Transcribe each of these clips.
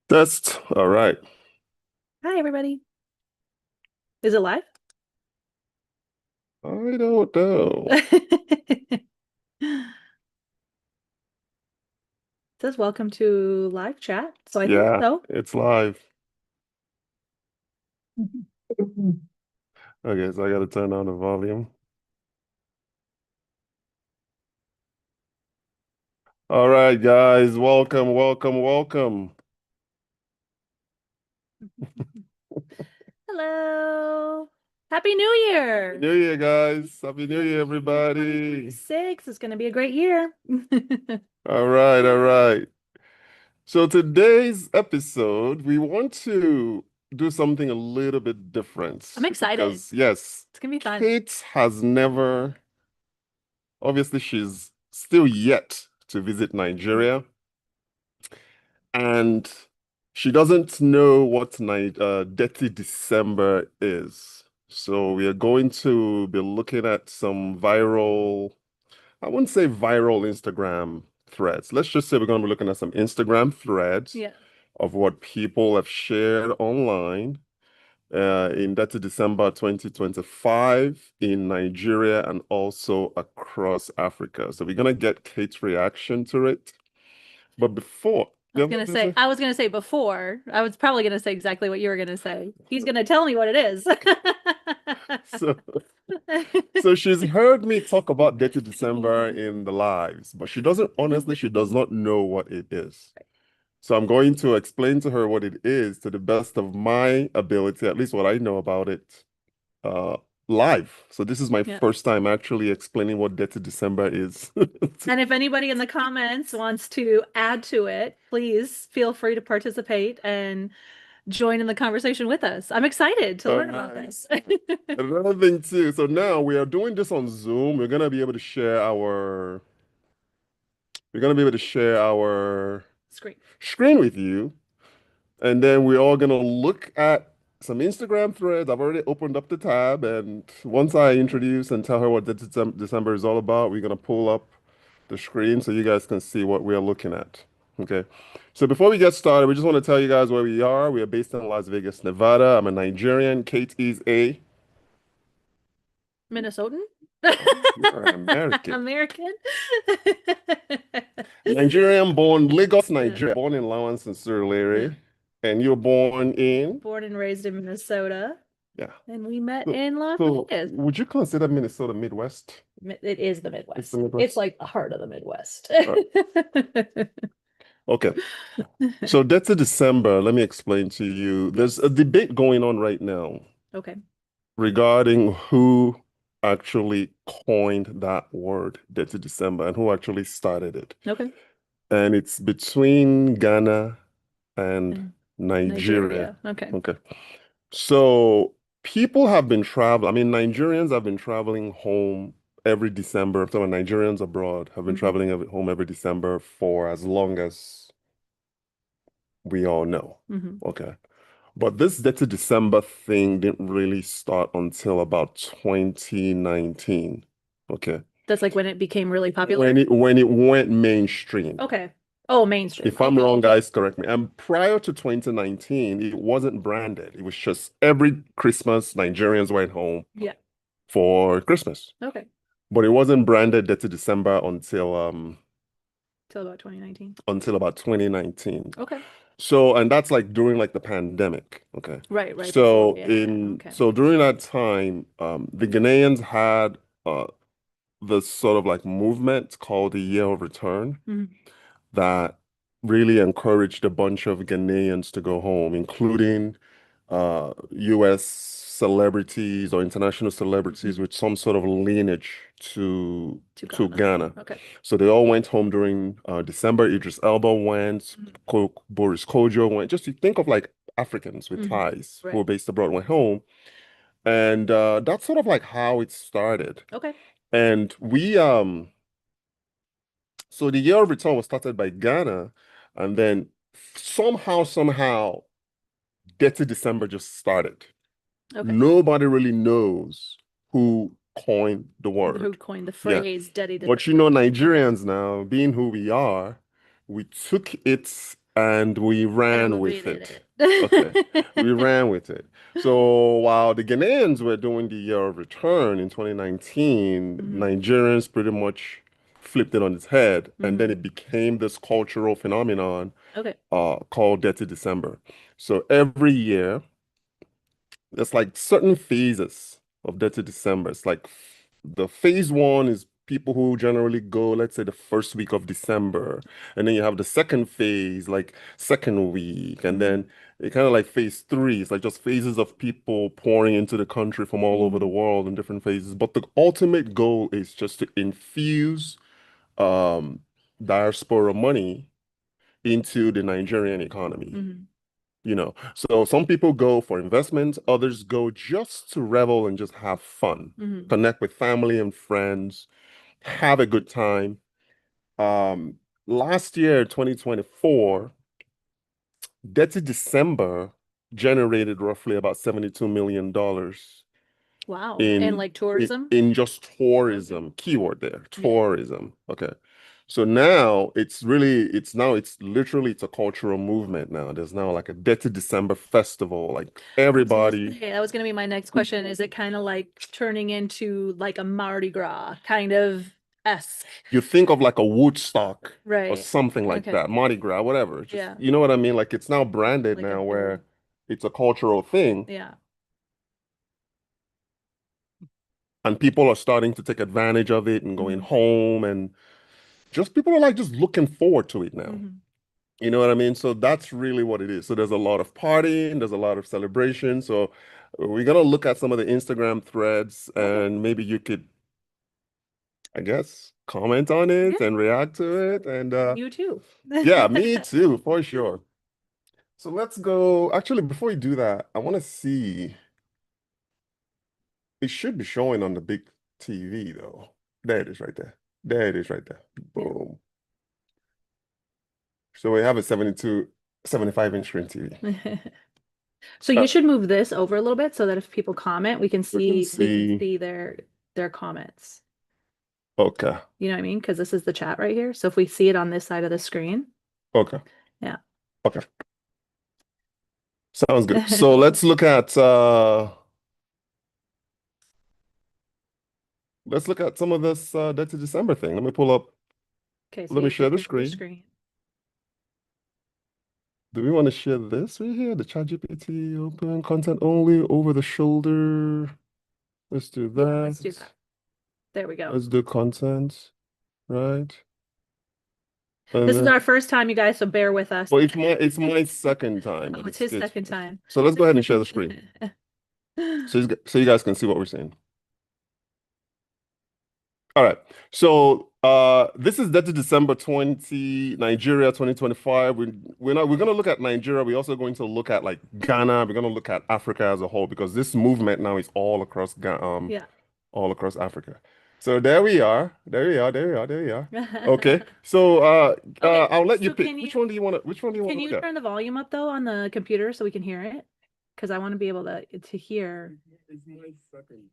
Test. All right. Hi, everybody. Is it live? I don't know. It says welcome to live chat, so I think Yeah, so. it's live. Okay, so I got to turn down the volume. All right, guys. Welcome, welcome, welcome. Hello. Happy New Happy Year. New Year, guys. Happy New Year, everybody. 2026 is going to be a great year. All right, all right. So today's episode, we want to do something a little bit I'm different excited. because, yes, It's going to be fun. Kate has never, obviously, she's still yet to visit Mhm. Nigeria. And she doesn't know what Detty December is. So we are going to be looking at some viral, I wouldn't say viral Instagram threads. Let's just say we're going to be looking at some Instagram threads Yeah. of what people have shared online in Detty December 2025 in Nigeria and also across Africa. So we're going to get Kate's reaction to it. But before, I you was have gonna nothing to say, say? I was gonna say before, I was probably gonna say exactly what you were gonna say. He's gonna tell me what it is. So, so she's heard me talk about Dirty December in the lives, but she doesn't, honestly, she does not know what it is. So I'm going to explain to her what it is to the best of my ability, at least what I know about it, uh, live. So this is my Yeah. first time actually explaining what Dirty December is. And if anybody in the comments wants to add to it, please feel free to participate and join in the conversation with us. I'm excited to All learn about right. this. Another thing too. So now we are doing this on Zoom. We're gonna be able to share our Screen. screen with you. And then we're all gonna look at some Instagram threads. I've already opened up the tab, and once I introduce and tell her what the December is all about, we're gonna pull up the screen so you guys can see what we are looking at. Okay. So before we get started, we just want to tell you guys where we are. We are based in Las Vegas, Nevada. I'm a Nigerian. Kate is a Minnesotan? you're an American. American? Nigerian-born, Lagos, Yeah. Nigeria. Born in Lawrence and Yeah. Surulere. And you're born in? Born and raised in Minnesota, Yeah. and we met So, in Las so Vegas. would you consider Minnesota Midwest? It is the It's the Midwest. It's Midwest. like the heart of the Midwest. All right. Okay. So that's a December. Let me explain to you. There's a debate going on right now Okay. regarding who actually coined that word, Dirty December, and who actually started it. Okay. And it's between Ghana and And Nigeria. Nigeria. Okay. Okay. So people have been traveling. I mean, Nigerians have been traveling home every December. Some Nigerians abroad have been Hmm. traveling home every December for as long as we all know. Hmm. Okay. But this Dirty December thing didn't really start until about 2019. Okay. That's like when it became really popular. When it went mainstream. Okay. Oh, mainstream. If I'm Okay. wrong, guys, correct me. And prior to 2019, it wasn't branded. It was just every Christmas, Nigerians went home Yeah. for Christmas. Okay. But it wasn't branded Dirty December Till about 2019. until about 2019. Okay. So, and that's like during like the pandemic. Okay. Right, right before. So Yeah. in Okay. so during that time, the Ghanaians had this sort of like movement called the Year of Return Hmm. that really encouraged a bunch of Ghanaians to go home, including US celebrities or international celebrities Hmm. with some sort of lineage to To to Ghana. Ghana. Okay. So they all went home during December. Idris Elba went, Hmm. Boris Kojo went. Just you think of like Africans with Hmm. ties who Right. were based abroad went home. And that's sort of like how it started. Okay. And we so the Year of Return was started by Ghana, And then somehow, Detty December just started. Okay. Nobody really knows who coined the Who word. coined the Yeah. phrase Detty But December? Nigerians now, being who we are, we took it and we ran with it. Elevated Okay. We it. ran with it. So while the Ghanaians were doing the year of return in 2019, Mhm. Nigerians pretty much flipped it on its head, and then Mhm. it became this cultural phenomenon Okay. called Dirty December. So every year, there's like certain phases of Dirty December. It's like the phase one is people who generally go, let's say, the first week of December. And then you have the second phase, like second week. And Mhm. then it kind of like phase three. It's like just phases of people pouring into the country from all over the Mhm. world in different phases. But the ultimate goal is just to infuse um, diaspora money into the Nigerian economy. Mhm. So some people go for investment, others go just to revel and just have fun, Mhm. connect with family and friends, have a good time. Um, Last year, 2024, Detty December generated roughly about $72 million Wow. And in like tourism? in just tourism. Keyword there, Yeah. tourism. Okay. So now it's literally it's a cultural movement now. There's now like a Dirty December festival. Like I was gonna everybody, say, that was gonna be my next question. Is it kind of like turning into like a Mardi Gras kind of esque? you think of like a Woodstock or Right. something like Okay. that, Mardi Gras, whatever. Just Yeah. you know what I mean? Like it's now branded Like a now big, where it's a cultural thing, yeah. and people are starting to take advantage of it and going Hmm. home, and just people are like just looking forward to it now. Hmm. You know what I mean? So that's really what it is. So there's a lot of partying, there's a lot of celebration. So we're gonna look at some of the Instagram threads Okay. and maybe you could, I guess, comment on Yeah. it and react to it. And You too. yeah, me too, for sure. So let's go. Actually, before we do that, I want to see. It should be showing on the big TV though. There it is right there. There it is right there. Yeah. Boom. So we have a 72, 75-inch screen TV. So Uh, you should move this over a little bit so that if people comment, we can we can see. see their comments. Okay. You know what I mean? Because this is the chat right here. So if we see it on this side of the screen, Okay. yeah. Okay. Sounds good. So let's look at some of this Dirty December thing. Okay, so Let you me have to share the share your screen. screen. Do we want to share this right here? The ChatGPT open content only over the shoulder. Let's do Yeah, let's do that. that. There we go. Let's do content, right? And This is then, our first time, you guys, so bear with us. well, it's my second time, Oh, but it's it's his good. second time. So let's go ahead and share the screen so you guys can see what we're seeing. All right. So this is dated December 20, Nigeria 2025. We're gonna look at Nigeria. We're also going to look at like Ghana. We're gonna look at Africa as a whole because this movement now is Yeah. all across Africa. So there we are. There we are. There we are. There we are. Okay. So Okay, I'll let you so pick. Which one do you want can to look you at? turn the volume up though on the computer so we can hear it? Because I want to be able to hear. It's my second.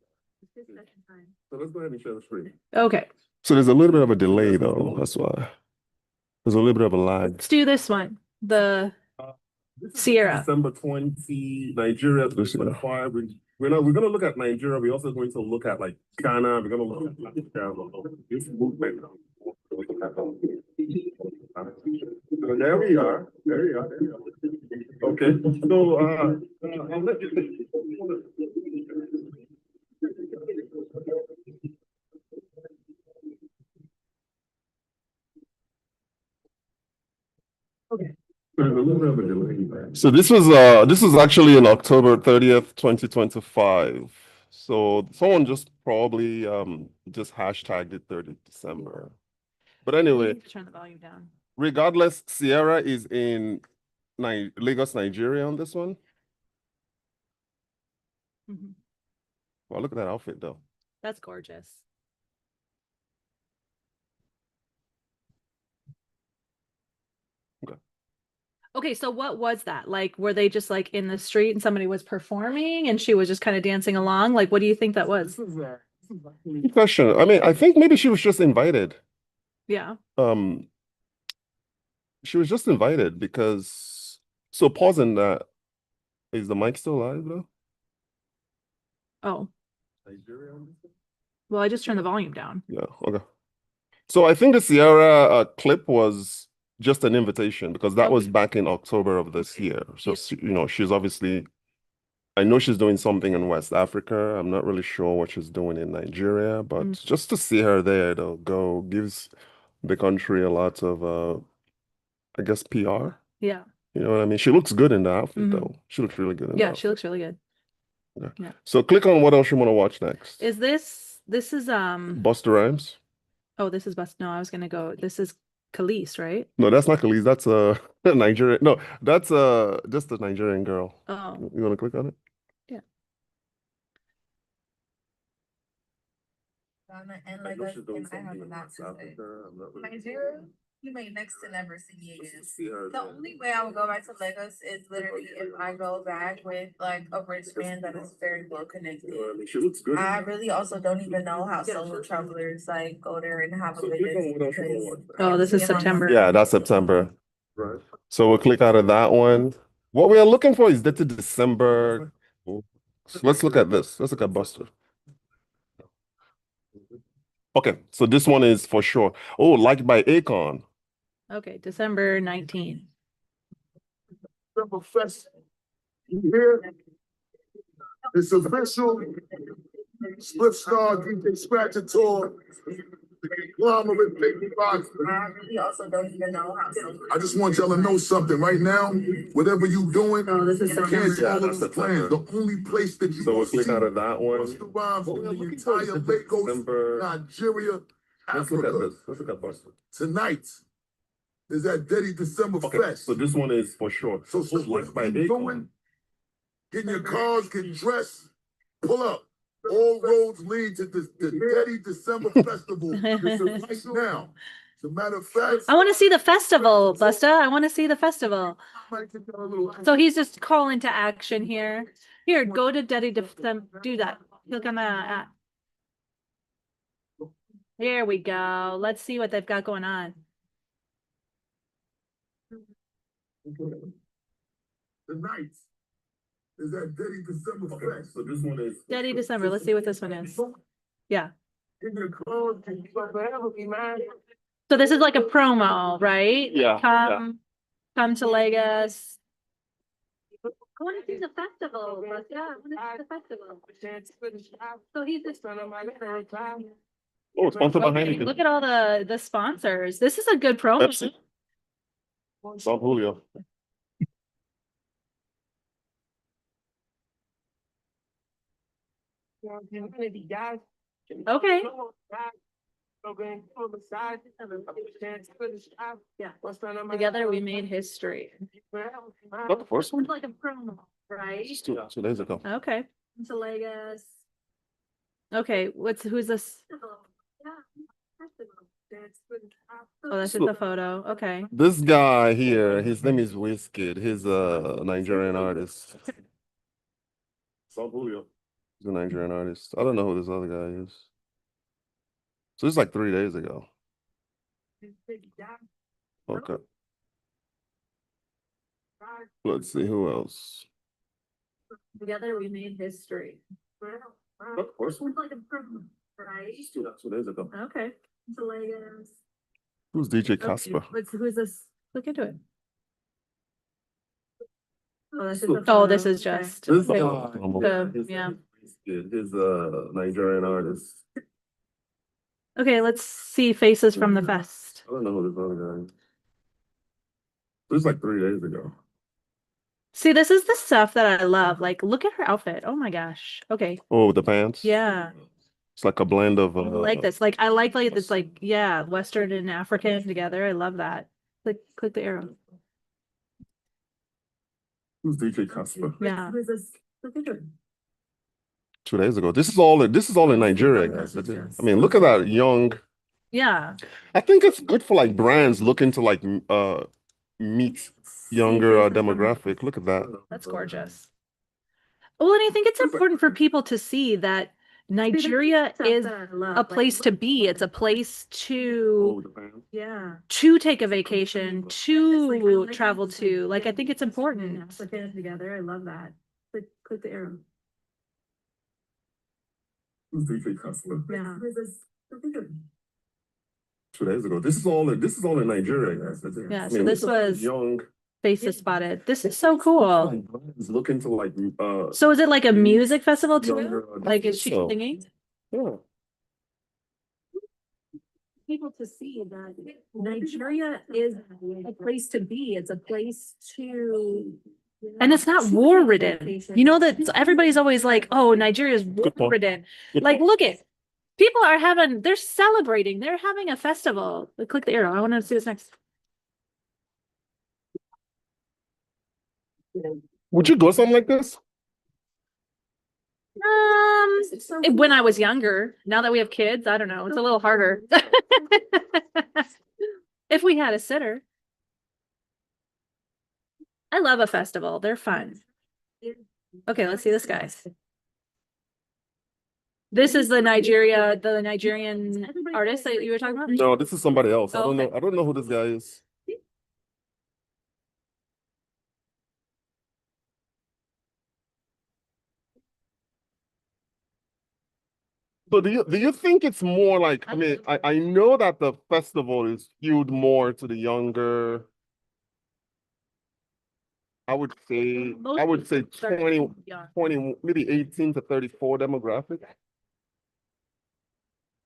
So let's go ahead and share the screen. Okay, So there's a little bit of a delay though. That's why. There's a little bit of a lag. let's do this one. The This is Sierra. December 20, Nigeria 2025. We're gonna look at Nigeria. We're also going to look at like Ghana. We're gonna look at Africa. This movement. So there we are. There we are. There we are. Okay. So I'll let you. Okay. There's a little bit of a delay. So this was actually on October 30th, 2025. So someone just probably just hashtagged it 30th December. But You anyway, need to turn the volume down. regardless, Sierra is in Ni Lagos, Nigeria on this one. Mhm. Wow, look at that outfit though. That's gorgeous. Okay. Okay, so what was that? Like, were they just like in the street and somebody was performing and she was just kind of dancing along? Like, what do you think that was? Good question. I mean, I think maybe she was just invited. Yeah. Um, she was just invited because so pausing that, is the mic still live though? Oh, Nigeria? well, I just turned the volume down. Yeah, okay. So I think the Sierra clip was just an invitation because that was Okay. back in October of this year. So, Yeah. she's obviously, I know she's doing something in West Africa. I'm not really sure what she's doing in Nigeria, but Mm, just to see her there, it'll go gives the country a lot of, I guess, PR. yeah. You know what I mean? She looks good in the outfit, Hmm. though. She looks really good in the Yeah, she outfit. looks really good. Yeah. Yeah. So click on what else you want to watch next. Is this is Busta Rhymes? oh, this is best. No, I was gonna go. This is Khalees, right? No, that's not Khalees. That's Nigerian. No, that's just a Nigerian girl. Oh, You want to click on it? yeah. And I like know us, she's doing and I have something a in lot West to say. Africa. I'm not really Nigeria, you may next to never see me just again. to see her The there. only way I would go back to Lagos is literally if I go back with like a rich man that is very well connected. You know what I mean? She looks good. I really also don't even know how solo travelers like go there and have a So click on good what else you want to watch next. Oh, this is September. Yeah, that's September. Right. So we'll click out of that one. What we are looking for is dated December. So let's look at this. Let's look at Buster. Okay, so this one is for sure. Oh, liked by Akon. Okay, December 19th. December Fest. You hear? It's official. Split Star DJ Scratcher Tour. The conglomerate Baby Box. I really also don't even know how solo. I just want y'all to know something right now. Whatever you doing, Oh, this is you September. can't Yeah, follow that's the plans. September. The only place that you So we'll will click see out of that one. Busta Rhymes What in we're the looking for is entire dated Lagos, December. Nigeria, Let's look at Africa. this. Let's look at Buster. Tonight is that Detty December Okay, Fest. so this one is for sure. So Liked what by you Akon. doing? Getting your cars, getting dressed, pull up. All roads lead to the Detty December Festival. This is right now. As a matter of fact, I want to see the festival, Busta. I want to see the festival. I might take y'all a little. So he's just calling to action here. Here, go to Detty do that. Click on that. Here we go. Let's see what they've got going on. Tonight is that Detty December Fest. So this one is Detty December. Let's see what this one is. Yeah. Getting your cars, getting forever be mine. So this is like a promo, right? Yeah, Come to Lagos. I want to see the festival, but yeah, I want to see the festival. So he's just oh, sponsored by okay, Heineken. look at all the sponsors. This is a good promo. Pepsi. Don Julio. Okay. Yeah. Together we made history. Not the first one? It's like a promo, right? Just 2 days ago. Okay. To Lagos. Okay, who's this? Oh, that's just a photo. Okay. This guy here, his name is Wizkid. He's a Nigerian artist. Don Julio. He's a Nigerian artist. I don't know who this other guy is. So this is like 3 days ago. Okay. Let's see who else. Together we made history. Not the first one? It's like a promo, right? Just 2 days ago. Okay. To Lagos. Who's DJ Okay, Casper? who's this? Look into it. Oh, this is just. This Okay. Yeah. He's a Nigerian artist. Okay, let's see faces from the fest. I don't know who this other guy is. This is like 3 days ago. See, this is the stuff that I love. Like, look at her outfit. Oh my gosh. Okay. Oh, the pants? Yeah. It's like a blend of I like this. Like, I like this, like, yeah, Western and African together. I love that. Click the arrow. Who's DJ Casper? Yeah. Look at her. 2 days ago. This is all in Nigeria, guys. I mean, look at that young. Yeah. I think it's good for like brands looking to like meet younger demographic. Look at that. That's gorgeous. Well, and I think it's important for people to see that Nigeria is a place to be. It's a place to take a vacation, to travel to. Like, I think it's important. Put it together. I love that. Click the arrow. Yeah. 2 days ago. This is all in Nigeria, guys. Yeah, I so mean, this was young. Faces Spotted. This is so cool. Look into like So is it like a music festival too? younger, Like, is she so. singing? Yeah. People to see that Nigeria is a place to be. It's a place to. And it's not war ridden. You know that everybody's always like, oh, Nigeria is war point. ridden. Good Like, point. look at people are they're celebrating, they're having a festival. Click the arrow. I want to see this next. Would you go something like this? When I was younger, now that we have kids, I don't know. It's a little harder. If we had a sitter. I love a festival. They're fun. Okay, let's see this, guys. This is the Nigerian artist that you were talking about? No, this is somebody else. I Oh, don't know. okay. I don't know who this guy is. So do you think it's more like, I mean, I know that the festival is skewed more to the younger, I would say 20, Yeah. 20, maybe 18 to 34 demographic.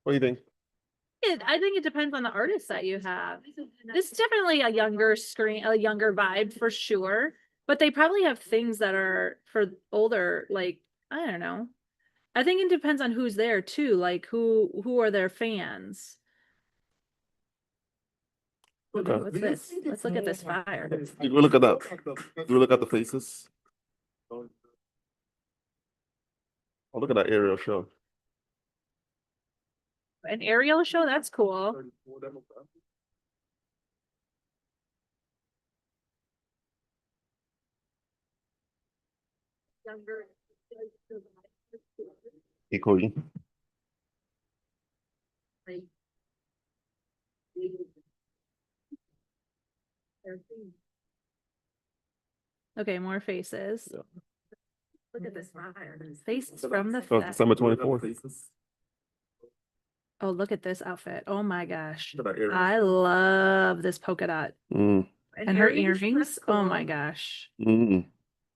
What do you think? I think it depends on the artist that you have. This is definitely a younger vibe for sure. But they probably have things that are for older, like, I don't know. I think it depends on who's there too, like who are their fans. Okay, Okay. what's this? Let's look at this fire. Did we look at that? Did we look at the faces? Oh, look at that aerial show. An aerial show? That's cool. 34 demographic. Equally. Okay, more faces. Yeah. Look at this fire. Faces from the Oh, fest. December 24th. Oh, look at this outfit. Oh my gosh. Look at that aerial. I love this polka dot. Mm, And her earrings. Oh my gosh. mm.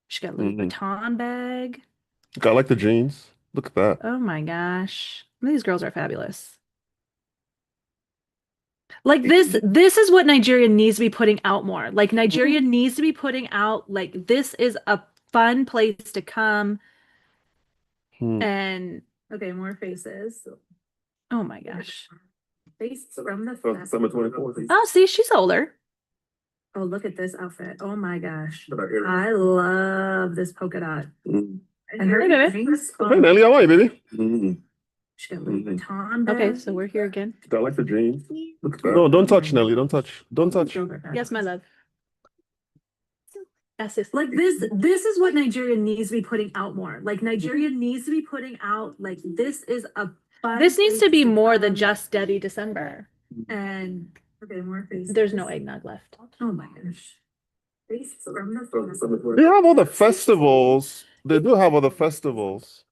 She got a Louis Vuitton bag. I like the jeans. Look at that. Oh my gosh. These girls are fabulous. Like this is what Nigeria needs to be putting out more. Like Nigeria needs to be putting out, like, this is a fun place to come. And okay, more faces. Oh my gosh. Faces from the Oh, December 24th. Oh, see, she's older. Oh, look at this outfit. Oh my gosh. Look at that aerial. I love this polka dot. Mm. And her Hey, baby. earrings. Hey, Nelly, how are you, baby? Mm. She got Louis Vuitton bag. Okay, so we're here again. I like the jeans. Look at that. No, don't touch, Nelly. Don't touch. Don't touch. Yes, my love. Like this is what Nigeria needs to be putting out more. Like Nigeria needs to be putting out, like, this is a fun This needs to place be more than come. just Detty December. And okay, more faces. There's no eggnog left. Oh my gosh. Faces from the They have other festivals. They do have other festivals.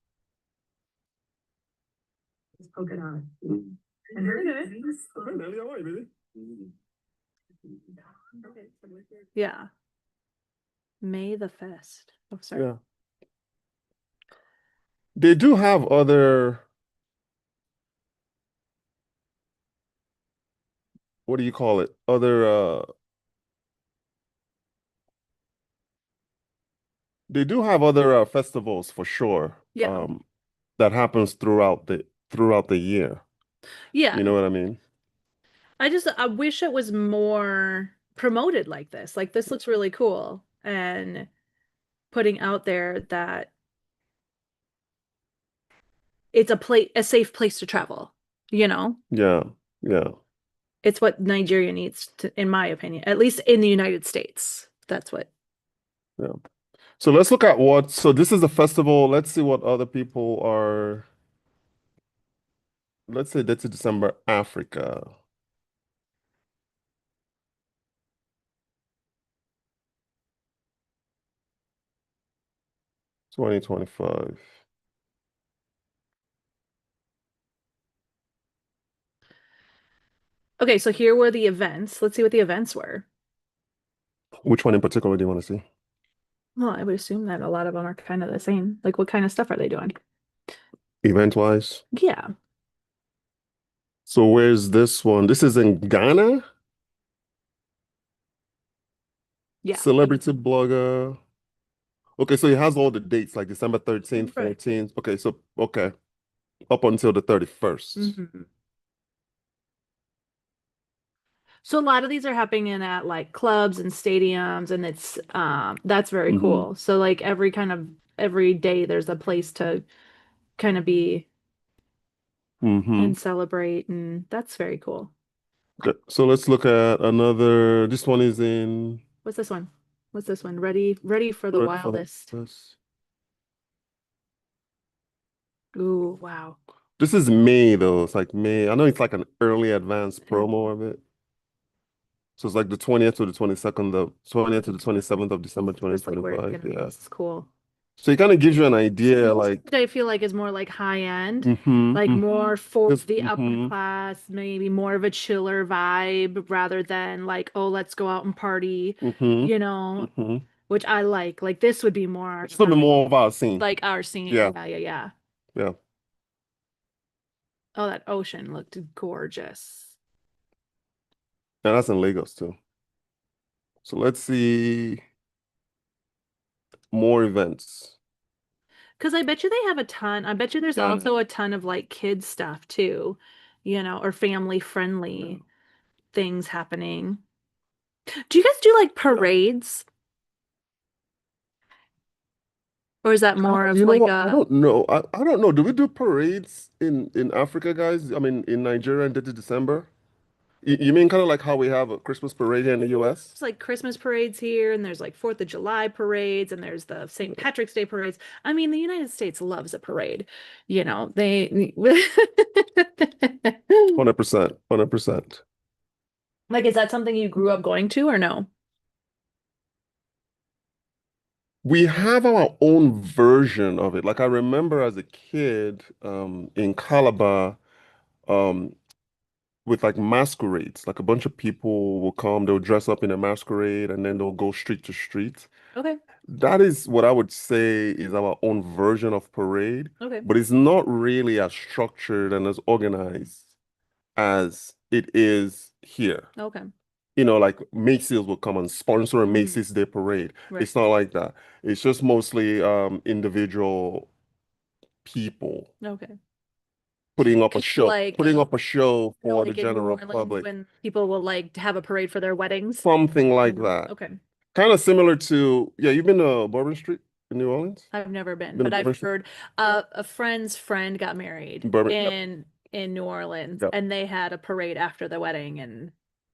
polka dot. Mm. And her earrings. Hey, Nelly, how are you, baby? Okay, so we're here. Yeah. May the Fest. Oh, sorry. Yeah. They do have other, what do you call it? Other they do have other festivals for sure. Yeah. That happens throughout the year. Yeah. You know what I mean? I wish it was more promoted like this. Like, this looks really cool, and putting out there that it's a safe place to travel, you know? Yeah, yeah. It's what Nigeria needs to, in my opinion, at least in the United States. That's what. Yeah. So let's look at what, so this is a festival. Let's see what other people are. Let's say that's December, Africa. – 2025. Okay, so here were the events. Let's see what the events were. Which one in particular do you want to see? Well, I would assume that a lot of them are kind of the same. Like, what kind of stuff are they doing? Event-wise. Yeah. So where's this one? This is in Ghana? Yeah. Celebrity blogger. Okay, so he has all the dates like December 13th, Right. 14th. Okay, so okay. Up until the 31st. Mhm. So a lot of these are happening at like clubs and stadiums, and it's that's very cool. So like every day there's a place to kind of be and celebrate, and that's very cool. Okay, so let's look at another. This one is in What's this one? What's this one? Ready for the Ready for the wildest. Wildest. Ooh, wow. This is May though. It's like May. I know it's like an early advance promo of it. So it's like the 20th to the 22nd of 20th to the 27th of December That's like where it's 2025. gonna be. Yeah. This is cool. So it kind of gives you an idea, like I feel like is more like high end, mm-hmm, like more for Just- the upper mhm. class, maybe more of a chiller vibe rather than like, oh, let's go out and party, you know, which I like. Like this would be more It's a little bit more of our scene. like our scene. Yeah. Yeah. Yeah. Oh, that ocean looked gorgeous. And that's in Lagos too. So let's see more events. Because I bet you they have a ton. I bet you there's Yeah. also a ton of like kids stuff too, or family friendly things happening. Do you guys do like parades? Or is that more of You know like what? I a don't know. I don't know. Do we do parades in Africa, guys? I mean, in Nigeria in December? You mean kind of like how we have a Christmas parade here in the US? it's like Christmas parades here, and there's like 4th of July parades, and there's the St. Patrick's Day parades. I mean, the United States loves a parade. They 100%. 100%. like, is that something you grew up going to or no? We have our own version of it. Like I remember as a kid, in Calabar, um, with like masquerades, like a bunch of people will come, they'll dress up in a masquerade and then they'll go street to street. Okay. That is what I would say is our own version of parade, Okay. but it's not really as structured and as organized as it is here. Okay. Like Macy's will come and sponsor a Macy's Day parade. Right. It's not like that. It's just mostly individual people Okay. putting up a show, Like, putting up a show for the Like in New general Orleans public. when people will like have a parade for their weddings. Something like that. Okay. Kind of similar to, yeah, you've been to Bourbon Street in New Orleans? I've never been, Been to but I've Bourbon Street? heard a friend's friend got married Bourbon, yep. in New Orleans, Yep. and they had a parade after the wedding, and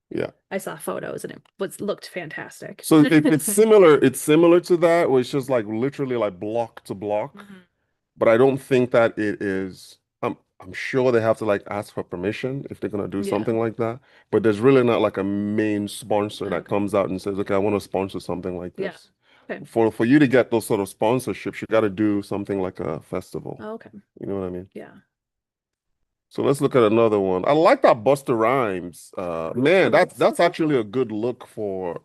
Yeah. I saw photos, and it looked fantastic. So it's similar to that, where it's just like literally like block to block. But I don't think that it is. I'm sure they have to like ask for permission if they're gonna do Yeah. something like that. But there's really not like a main sponsor that Okay. comes out and says, "Okay, I want to sponsor something like Yeah. this." Okay. For you to get those sort of sponsorships, you got to do something like a festival. Oh, okay. You know what I mean? Yeah. So let's look at another one. I like that Busta Rhymes. Man, that's actually a good look for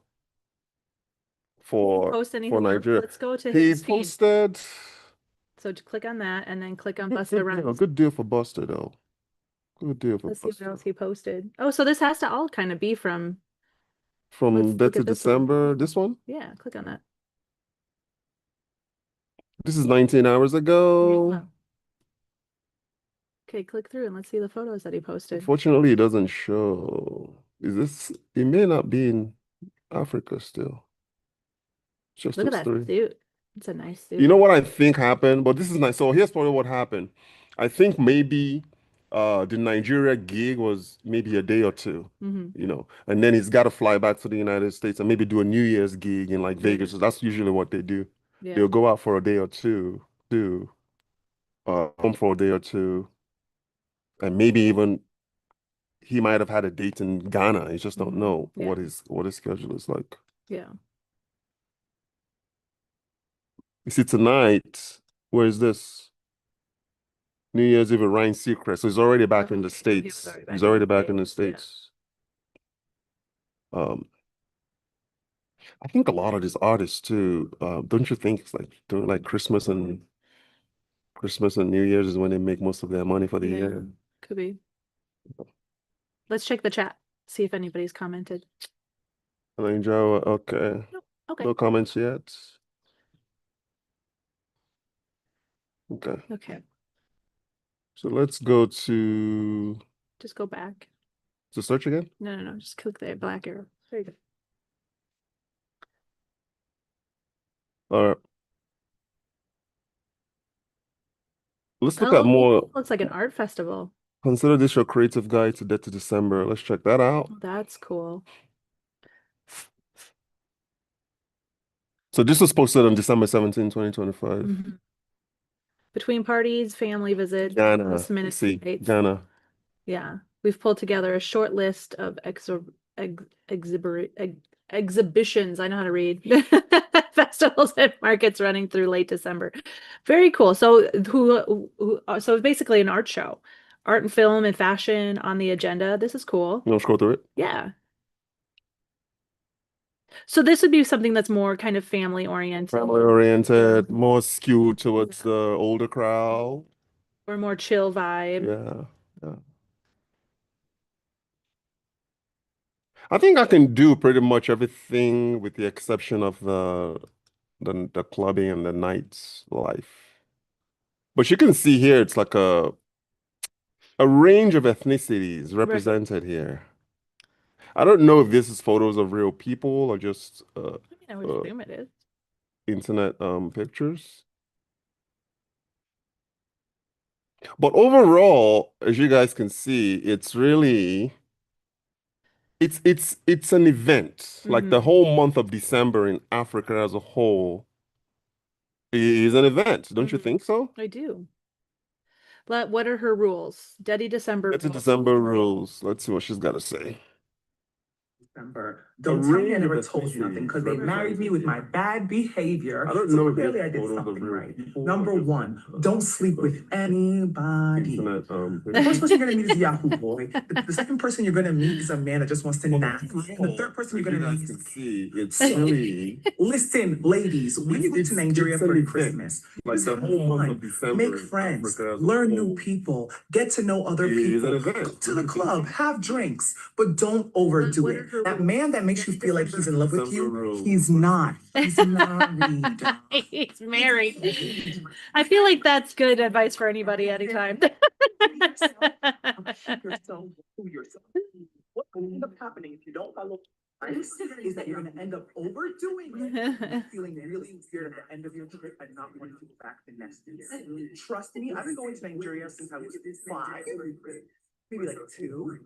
Post anything else? Nigeria. Let's go to He his feed. posted. So to click on that and then click on Good Busta deal, Rhymes. good deal for Buster though. Good deal for Let's see what Buster. else he posted. Oh, so this has to all kind of be from From let's look Detty at this one. December. This one? Yeah, click on that. This is 19 hours ago. Yeah. Okay, click through and let's see the photos that he posted. Unfortunately, it doesn't show. It may not be in Africa still. Just Look at those that three. suit. It's a nice suit. You know what I think happened? But this is nice. So here's probably what happened. I think maybe the Nigeria gig was maybe a day or two, Mhm. you know, and then he's got to fly back to the United States and maybe do a New Year's gig in like Vegas. So that's usually what they do. Yeah. They'll go out for a day or two, home for a day or two, and maybe even he might have had a date in Ghana. You just don't know Yeah. what his schedule is like. Yeah. You see, tonight, where is this? New Year's Eve at Ryan Seacrest. So he's already back in the States. He's already back in the States. I think a lot of these artists too, don't you think it's like during like Christmas and New Year's is when they make most of their money for the year? Could be. Let's check the chat, see if anybody's commented. Naija, okay. Nope. Okay. No comments yet. Okay. Okay. So let's go to Just go back. search again. No. Just click the black arrow. There you go. All right. Let's look at more. Looks like an art festival. Consider this your creative guide to Debt to December. Let's check that out. Oh, that's cool. So this was posted on December 17, 2025. Mhm. Between parties, family visits, Ghana. last minute See, dates. Ghana. Yeah, we've pulled together a short list of exhibitions. I know how to read. Festivals and markets running through late December. Very cool. So so it's basically an art show. Art and film and fashion on the agenda. This is cool. You want to scroll through it? Yeah. So this would be something that's more kind of family oriented. Family oriented, more skewed towards the older crowd. Or more chill vibe. Yeah. I think I can do pretty much everything with the exception of the clubbing and the night life. But you can see here it's like a range of ethnicities represented here. I don't know if this is photos of real people or just I would assume it is. internet pictures. But overall, as you guys can see, it's really it's an event. Like the whole month of December in Africa as a whole is an event. Don't you think so? I do. But what are her rules? Detty December. That's the December rules. Let's see what she's got to say. December. Don't tell me I never told you nothing because they married me with my bad behavior. I don't So know if clearly there's I did photos of something real right. people, Number but one, don't sleep with anybody. Internet, The first person you're gonna meet is a Yahoo boy. The second person you're gonna meet is a man that just wants to nap. And the third person you're gonna meet is it's really listen, ladies, when you go to Nigeria it's an for event. Christmas, Like just the have whole month fun, of December make in friends, Africa as a learn new whole people, get to know other is an people, event. go to the club, have drinks, but don't overdo What it. are her That rules? man that makes you feel like he's in love with December you, rules. he's not. He's married. He's married. I feel like that's good advice for anybody anytime. Yourself, who yourself. What will end up happening if you don't follow advice is that you're going to end up overdoing it, feeling really weird at the end of your trip and not wanting to go back the next day. Trust me, I've been going to Nigeria since I was 5, maybe like 2.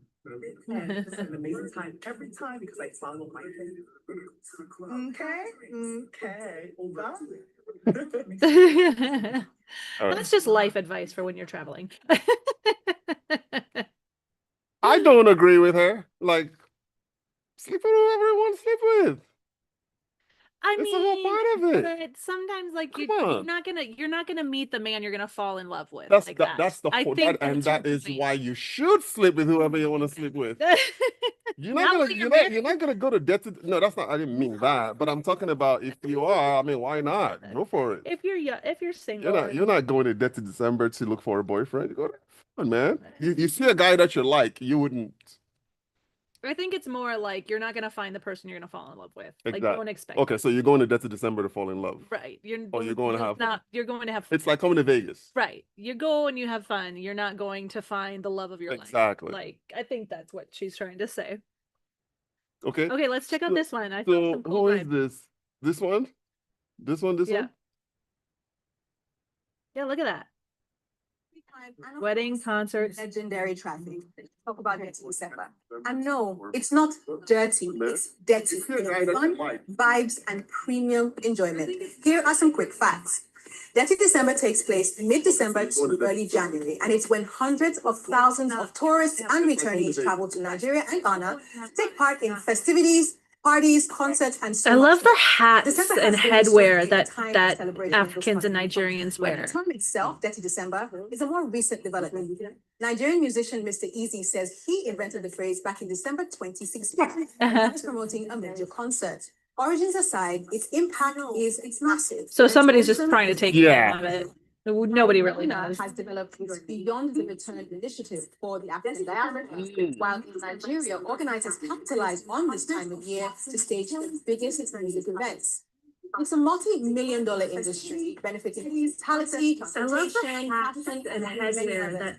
And it's an amazing time every time because I follow my okay. All right. That's just life advice for when you're traveling. I don't agree with her. Like, sleep with whoever you want to sleep with. I It's the whole mean, part of it. but sometimes like Come you're on. not gonna meet the man you're gonna fall in love with That's like that, that's the I whole think and that's that your is point. why you should sleep with whoever you want to sleep with. You're not Not gonna when you're you're not gonna go to debt to, no, that's not, I didn't mean that, but I'm talking about if you are, I mean, why not? Go for it. If you're single, You're not going to debt to December to look for a boyfriend. You go to fun, man. You see a guy that you like, you wouldn't. I think it's more like you're not gonna find the person you're gonna fall in love with. Like Exactly. don't expect Okay, it. so you're going to debt to December to fall in love. Right. You're Or you're going to have you're going to have It's like coming to Vegas. right. You go and you have fun. You're not going to find the love of your life. Exactly. Like I think that's what she's trying to say. Okay. Okay, let's check out this one. I So found some cool who is vibes. this? This one? This one? This Yeah. one? Yeah, look at that. Wedding, concerts. Legendary traffic. Talk about Detty December. And no, it's not dirty, it's Detty. Fun, vibes, and premium enjoyment. Here are some quick facts. Detty December takes place mid-December to early January, and it's when hundreds of thousands of tourists and returnees travel to Nigeria and Ghana to take part in festivities, parties, concerts, and so I much love the more. hats December and has been historically headwear a that time of that celebration Africans and across countries. Nigerians The wear. term itself, Detty December, is a more recent development. Nigerian musician Mr. Easy says he invented the phrase back in December 2016 when he was promoting a major concert. Origins aside, its impact is massive. So And somebody's just tourism trying to is take Yeah. care of it. Nobody really Ghana knows. has developed its Beyond the Return initiative for the African diaspora. While in Nigeria, organizers capitalize on this time of year to stage the biggest music events. It's a multi-million-dollar industry benefiting hospitality, I love the transportation, hats fashion, and many headwear others. that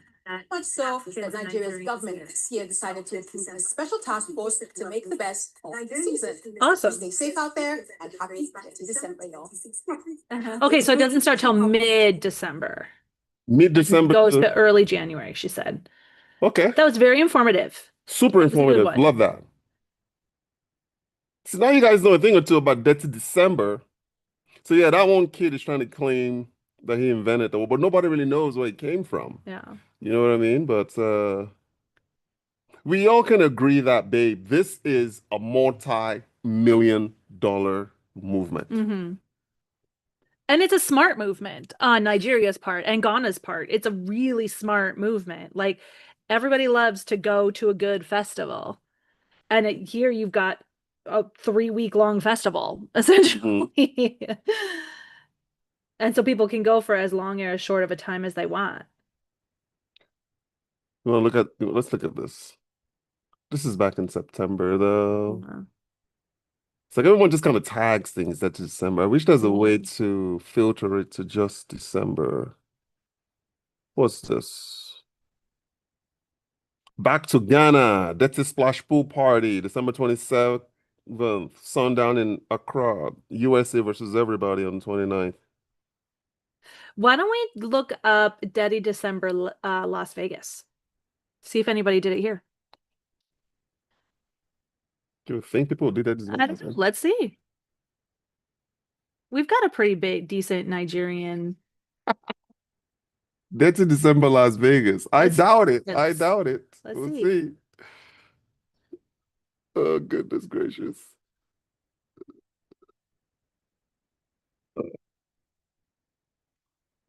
Much so Africans that and Nigeria's Nigerians government wear. this year decided to implement a special task force to make the best of the season. Awesome. Stay safe out there and happy December, y'all. Okay, so it doesn't start till mid-December. Mid-December. Goes to early January, she said. Okay. That was very informative. Super That was a good informative. one. Love that. So now you guys know a thing or two about Detty December. So yeah, that one kid is trying to claim that he invented it, but nobody really knows where it came from. Yeah. You know what I mean? But we all can agree that, babe, this is a multi-million dollar movement. Mm-hmm. And it's a smart movement on Nigeria's part and Ghana's part. It's a really smart movement. Like everybody loves to go to a good festival. And here you've got a 3-week long festival, essentially. And so people can go for as long or as short of a time as they want. Well, let's look at this. This is back in September, though. It's like everyone just kind of tags things that December. I wish there's a way to filter it to just December. What's this? Back to Ghana. Detty Splash Pool Party, December 27th, sundown in Accra, USA versus everybody on the 29th. Why don't we look up Detty December Las Vegas? See if anybody did it here. Do you think people did that? I don't know. Let's see. We've got a pretty big, decent Nigerian. Detty December Las Vegas. I doubt it. I let's- doubt it. let's We'll see. see. Oh, goodness gracious.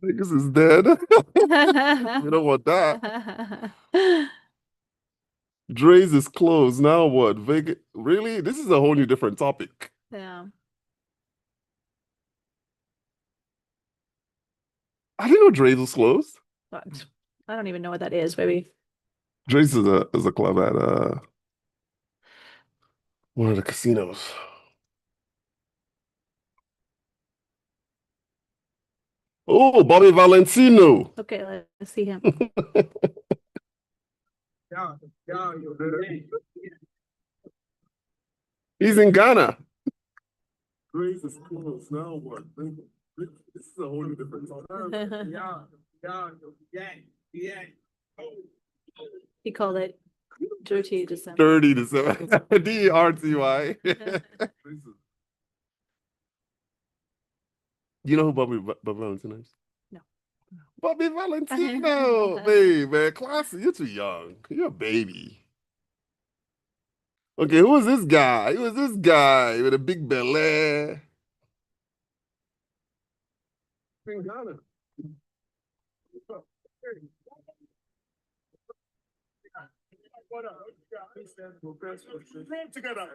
Vegas is dead. We don't want that. Dre's is closed. Now what? Vegas? Really? This is a whole new different topic. Yeah. I didn't know Dre's was closed. But I don't even know what that is, baby. Dre's is a club at one of the casinos. Oh, Bobby Valentino. Okay, let's see him. He's in Ghana. Dre's is closed. Now what? This is a whole new different topic. He called it Dirty December. 30 to 7. DERTY. You know who Bobby Valentino is? No. Bobby Valentino. Hey, man, classy. You're too young. You're a baby. Okay, who is this guy? Who is this guy with a big belly? In Ghana. Together.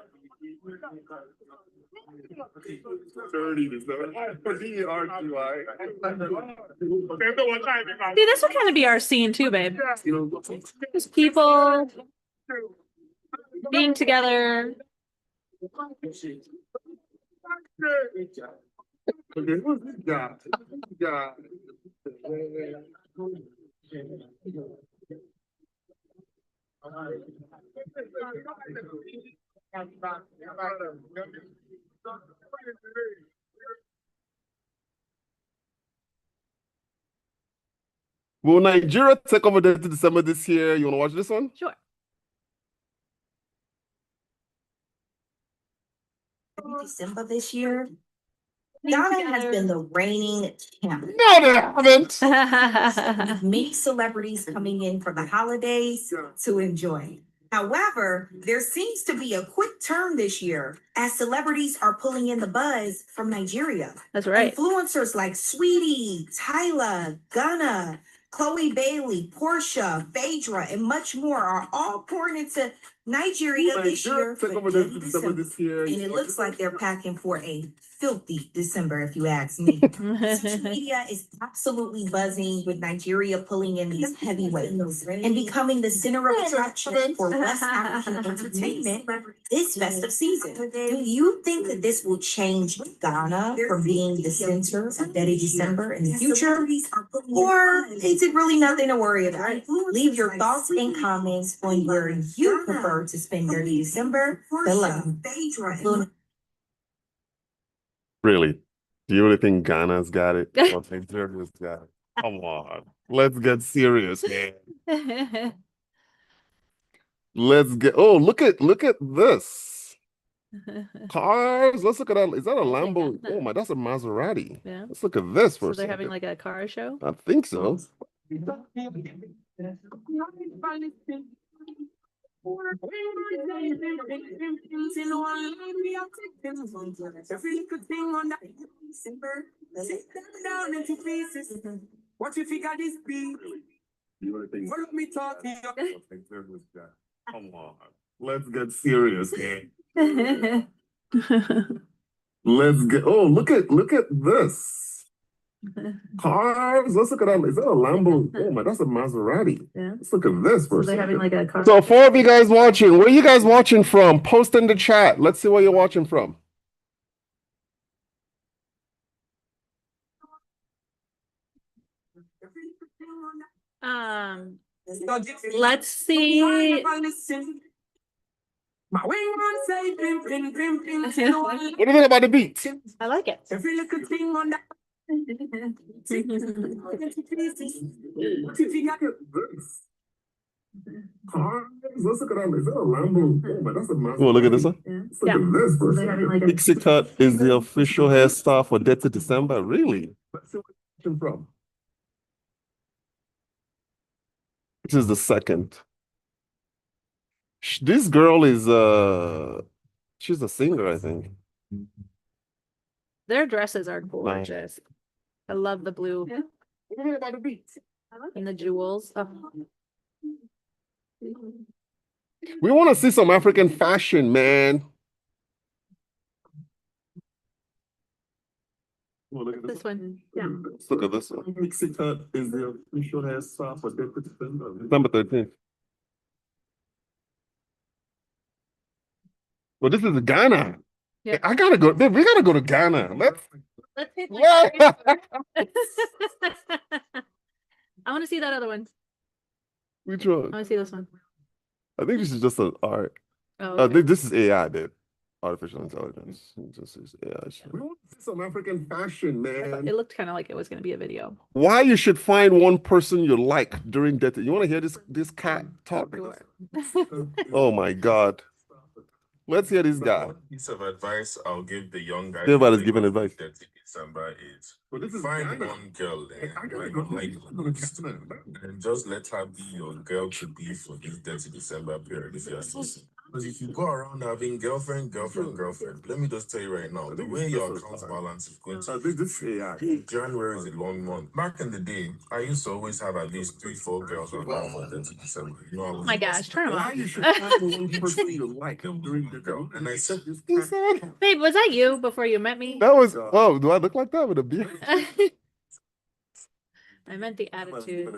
30 to 7. See, this would kind of be our scene too, babe. Just people being together. Okay, who's this guy? This guy. Will Nigeria take over Dirty December this year? You want to watch this one? Sure. December this year, Ghana has been the reigning champ. No, they haven't. With many celebrities coming in for the holidays to enjoy. However, there seems to be a quick turn this year as celebrities are pulling in the buzz from Nigeria. That's right. Influencers like Sweetie, Tyla, Gunna, Chloe Bailey, Portia, Phaedra, and much more are all pouring into Nigeria this year for take over Dirty Dirty December December. this year. And it looks like they're packing for a filthy December, if you ask me. Social media is absolutely buzzing with Nigeria pulling in these heavyweights and becoming the center of attraction for West African entertainment this festive season. Do you think that this will change Ghana from being the center of Dirty December in the future? Or is it really nothing to worry about? Leave your thoughts and comments on where you prefer to spend Dirty December below. Really? Do you really think Ghana's got it? Or Nigeria's got it? Come on. Let's get serious, man. Let's get look at this. Cars. Let's look at that. Is that a Lambo? Oh my, that's a Maserati. Yeah. Let's look at this So for a they're having second. like a car show. I think so. What you figure this be? You really think? Follow me talking. Come on. Let's get serious, man. Let's get look at this. Cars. Let's look at that. Is that a Lambo? Oh my, that's a Maserati. Yeah. Let's look at this for a So they're having second. like a car. So four of you guys watching, where are you guys watching from? Post in the chat. Let's see where you're watching from. Let's see. What do you think about the beat? I like it. Cars. Let's look at that. Is that a Lambo? Oh my, that's a Maserati. Oh, look at this one. Let's look at this for a second. Pixie cut is the official hairstyle for Detty December. Really? Let's see where you're from. This is the second. This girl is she's a singer, I think. Their dresses are gorgeous. I love the blue and the jewels. Oh. We want to see some African fashion, man. Oh, look at This one. Yeah. Let's look at this one. Pixie cut is the official hairstyle for December 13th. Well, this is Ghana. Yeah. I gotta go. Babe, we gotta go to Ghana. Let's. Let's see. Yeah. I want to see that other one. Which I one? want to see this one. I think this is just an art. Oh, okay. This is AI, babe. Artificial intelligence. This is AI. We want to see some African fashion, man. It looked kind of like it was going to be a video. Why you should find one person you like during that? You want to hear this cat talk? Sure. Oh my God. Let's hear this guy. One piece of advice I'll give the young guys. Everybody's giving advice. December is This is find Ghana. one girl I gotta and go. like and just let her be your girl to be for this dirty December period if you're serious. Because if you go around having girlfriend, let me just tell you right now, the way your account balance is going to This AI. January is a long month. Back in the day, I used to always have at least 3-4 girls around for dirty December. You know, I Oh was my gosh, turn them Why off. you should find one person you like during the girl. And I said this He said Babe, was that you before you met me? that was. Oh, do I look like that with a beard? I meant the attitude.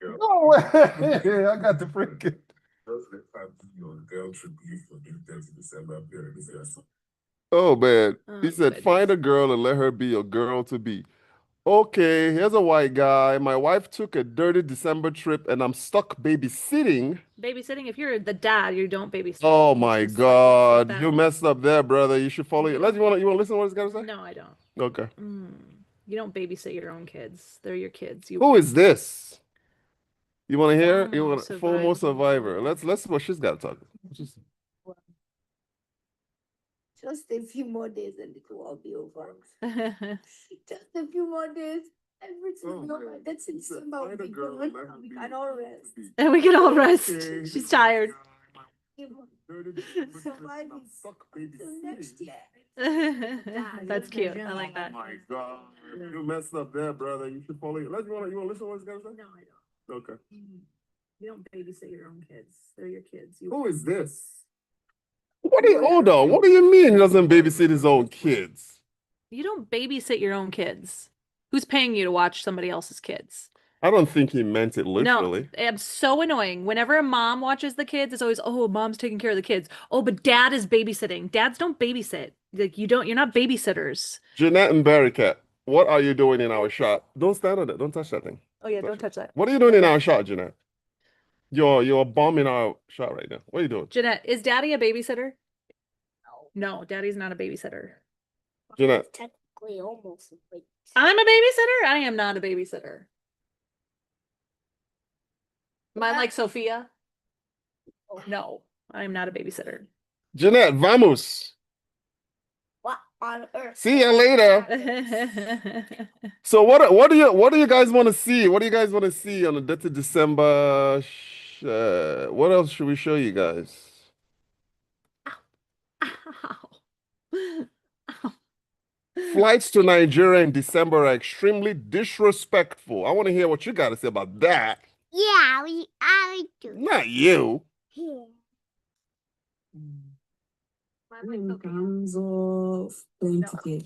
No way! I got the freaking. just let her be your girl to be for this dirty December period if you're serious. Oh man, Oh, he said, goodness. find a girl and let her be your girl to be. Okay, here's a white guy. My wife took a dirty December trip and I'm stuck babysitting. Babysitting, if you're the dad, you don't babysit. Oh You my just, like, God, sit you back. messed up there, brother. You should follow it. You want to listen to what this guy say? No, I don't. Okay. Mm. You don't babysit your own kids. They're your kids. You Who is this? You want to hear? You Former want former survivor? survivor. Let's see what she's got to talk. Just- Just a few more days and it will all be over. Just a few more days. Everything will be over. That's in December. We'll be gone and we can all rest. And we can all rest. She's tired. Surviving till next year. That's cute. I like that. Oh my God, you messed up there, brother. You should follow. You want to listen to what he's got to say? No, I don't. Okay. You don't babysit your own kids. They're your kids. You Who is this? Hold on. What do you mean he doesn't babysit his own kids? You don't babysit your own kids. Who's paying you to watch somebody else's kids? I don't think he meant it literally. No, it's so annoying. Whenever a mom watches the kids, it's always, oh, mom's taking care of the kids. Oh, but dad is babysitting. Dads don't babysit. Like you're not babysitters. Jeanette and Barrycat, what are you doing in our shot? Don't stand on it. Don't touch that thing. Oh yeah, don't touch that. What are you doing in our shot, Jeanette? You're bombing our shot right now. What are you doing? Jeanette, is daddy a babysitter? No, daddy's not a babysitter. Jeanette. Technically almost. I'm a babysitter? I am not a babysitter. Am I like Sophia? No, I am not a babysitter. Jeanette, vamos. What on earth? See you later. So what do you guys want to see? What do you guys want to see on the Detty December? What else should we show you guys? Flights to Nigeria in December are extremely disrespectful. I want to hear what you got to say about that. Yeah, I do. Not you. Hands off. Okay.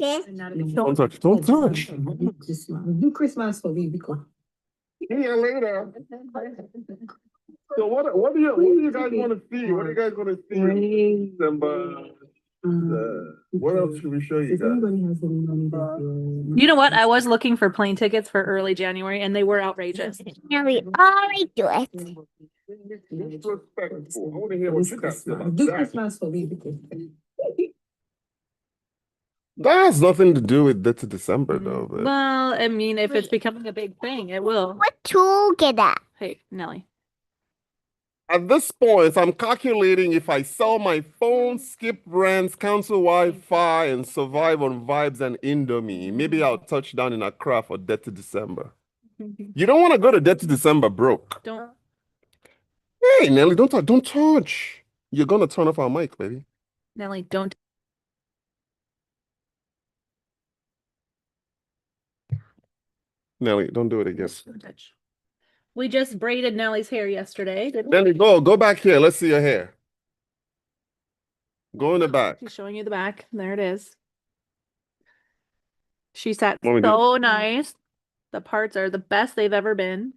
Don't touch. Don't touch. Do Christmas for me because See you later. So what do you guys want to see? What do you guys want to see in December? What else should we show you guys? You know what? I was looking for plane tickets for early January and they were outrageous. Yeah, we already do it. Disrespectful. I want to hear what you got to say about do that. Christmas for me because That has nothing to do with Detty December, though. But Well, I mean, if it's becoming a big thing, it will. What together? Hey, Nelly. at this point, I'm calculating if I sell my phone, skip rents, cancel Wi-Fi, and survive on vibes and Indomie, maybe I'll touch down in Accra for Detty December. You don't want to go to Detty December broke. Don't. Hey, Nelly, don't touch. You're gonna turn off our mic, baby. Nelly, don't. Nelly, don't do it again. Don't touch. We just braided Nelly's hair yesterday, didn't we? Nelly, go back here. Let's see your hair. Go in the back. She's showing you the back. There it is. She sat What we do? so nice. The parts are the best they've ever been.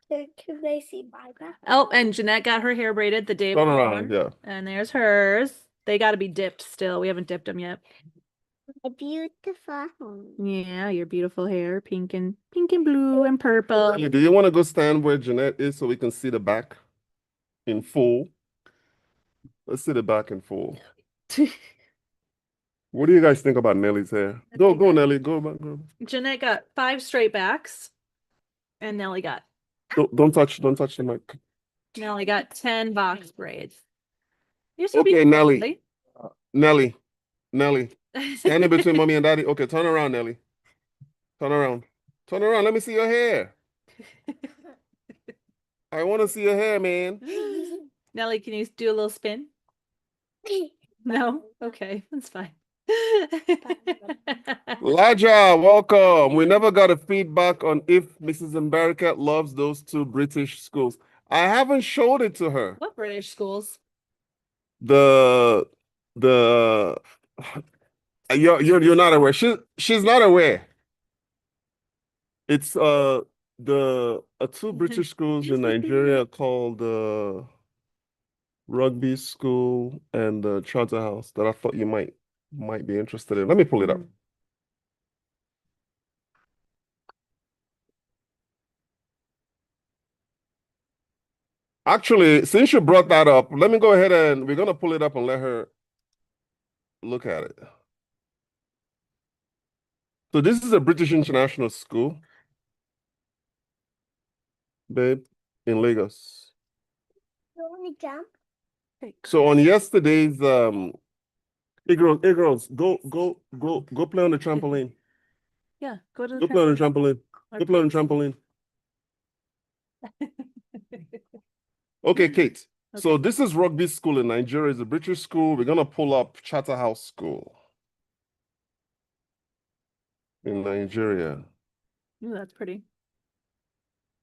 Can they see my back? Oh, and Jeanette got her hair braided the day Turn before. around, yeah. And there's hers. They got to be dipped still. We haven't dipped them yet. Beautiful. Yeah, your beautiful hair, pink and blue and purple. Nelly, do you want to go stand where Jeanette is so we can see the back in full? Let's see the back in full. What do you guys think about Nelly's hair? Go, Nelly. Go back. Go. Jeanette got 5 straight backs, and Nelly got Don't touch the mic. 10 box braids. You're so Okay, beautiful, Nelly. Nelly. Stand in between mommy and daddy. Okay, turn around, Nelly. Turn around. Turn around. Let me see your hair. I want to see your hair, man. Nelly, can you do a little spin? No? Okay, that's fine. Laja, welcome. We never got a feedback on if Mrs. Mbarikat loves those 2 British schools. I haven't showed it to her. What British schools? The you're not aware. She's not aware. It's the 2 British schools in Nigeria called Rugby School and Charterhouse that I thought you might be interested in. Let me pull it up. Actually, since you brought that up, let me go ahead and we're gonna pull it up and let her look at it. So this is a British international school, babe, in Lagos. So on yesterday's hey girls, go play on the trampoline. Yeah, go to the Go play on the trampoline. trampoline. Go play on the trampoline. Okay, Kate. So Okay. this is rugby school in Nigeria. It's a British school. We're gonna pull up Charterhouse School in Nigeria. Ooh, that's pretty.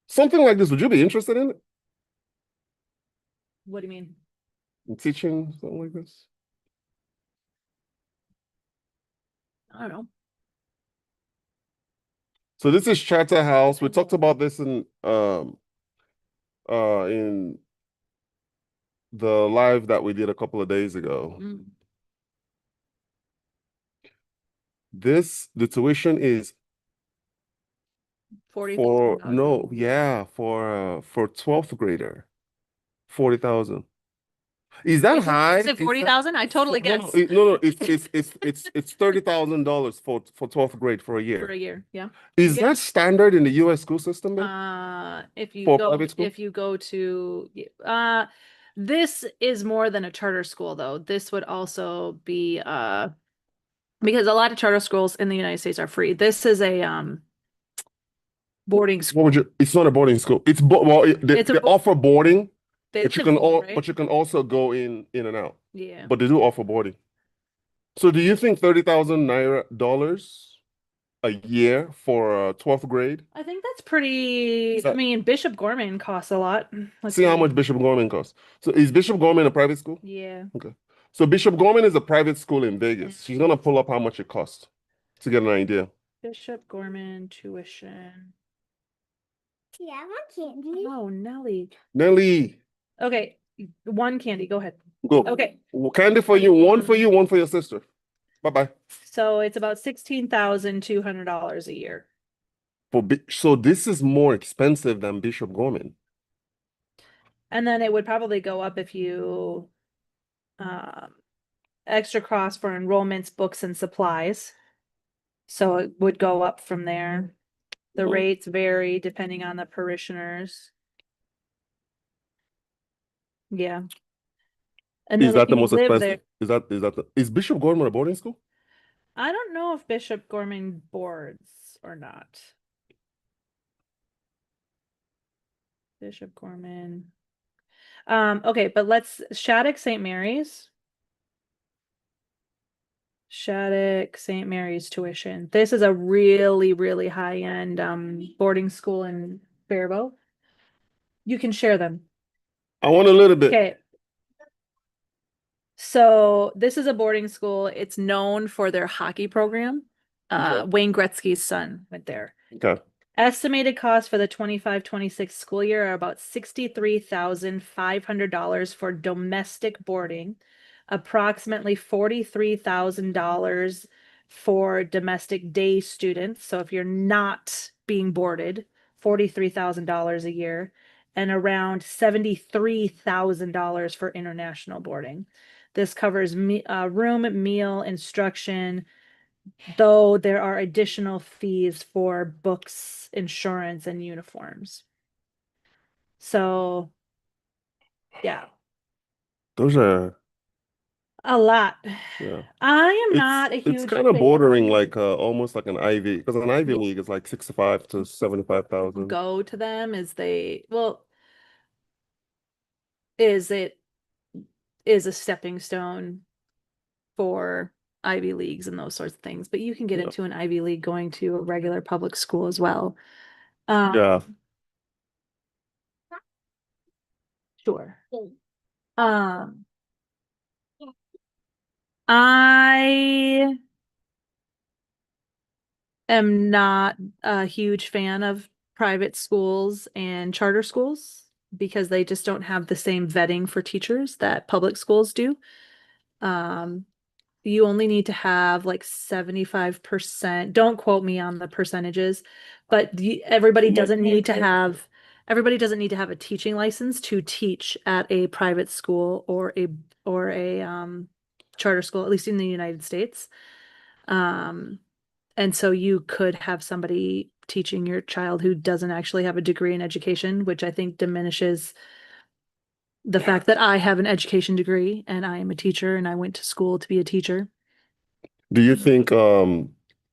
Something like this, would you be interested in it? What do you mean? In teaching something like this? I don't know. So this is Charterhouse. We talked about this in the live that we did a couple of days ago. Mm. The tuition is 40 for 12th grader, 40,000. Is that high? Is it 40,000? I totally guessed. No, it's $30,000 for 12th grade for a year. For a year, yeah. Is that standard in the US school system then? If you For go private school? if you go to this is more than a charter school though. This would also be because a lot of charter schools in the United States are free. This is a boarding What school. would you? It's not a boarding school. It's they offer boarding, but you can but you can also go in and out. Yeah. But they do offer boarding. So do you think 30,000 Naira dollars a year for 12th grade? I think that's pretty. I mean, Bishop Gorman costs a lot. Let's See how much Bishop Gorman costs. So is Bishop Gorman a private school? Yeah. Okay. So Bishop Gorman is a private school in Vegas. She's gonna pull up how much it costs to get an idea. Bishop Gorman tuition. Yeah, I want candy. Oh, Nelly. Nelly, Okay, one candy. Go ahead. go. Okay. Candy for you, one for you, one for your sister. Bye-bye. So it's about $16,200 a year. So this is more expensive than Bishop Gorman. And then it would probably go up if you extra cost for enrollments, books, and supplies. So it would go up from there. The rates vary depending on the parishioners. Yeah. And Is then that if the you most live expensive? there, Is Bishop Gorman a boarding school? I don't know if Bishop Gorman boards or not. Bishop Gorman. Okay, but let's Shattuck St. Mary's. Shattuck St. Mary's tuition. This is a really, really high-end boarding school in Faribault. You can share them. I want a little bit. Okay. So this is a boarding school. It's known for their hockey program. Wayne Gretzky's son went there. Okay. Estimated cost for the 25-26 school year are about $63,500 for domestic boarding, approximately $43,000 for domestic day students. So if you're not being boarded, $43,000 a year, and around $73,000 for international boarding. This covers room, meal, instruction, though there are additional fees for books, insurance, and uniforms. So, yeah. Those are a lot. Yeah. I am not a huge It's kind of bordering fan. like almost like an Ivy, because an Ivy League is like 65 to 75,000. Go to them is is a stepping stone for Ivy Leagues and those sorts of things, but you can get into an Ivy League going to a regular public school as well. Yeah. Sure. I am not a huge fan of private schools and charter schools because they just don't have the same vetting for teachers that public schools do. You only need to have like 75%. Don't quote me on the percentages, but everybody doesn't need to have a teaching license to teach at a private school or a charter school, at least in the United States. And so you could have somebody teaching your child who doesn't actually have a degree in education, which I think diminishes the fact that I have an education degree and I am a teacher and I went to school to be a teacher. Do you think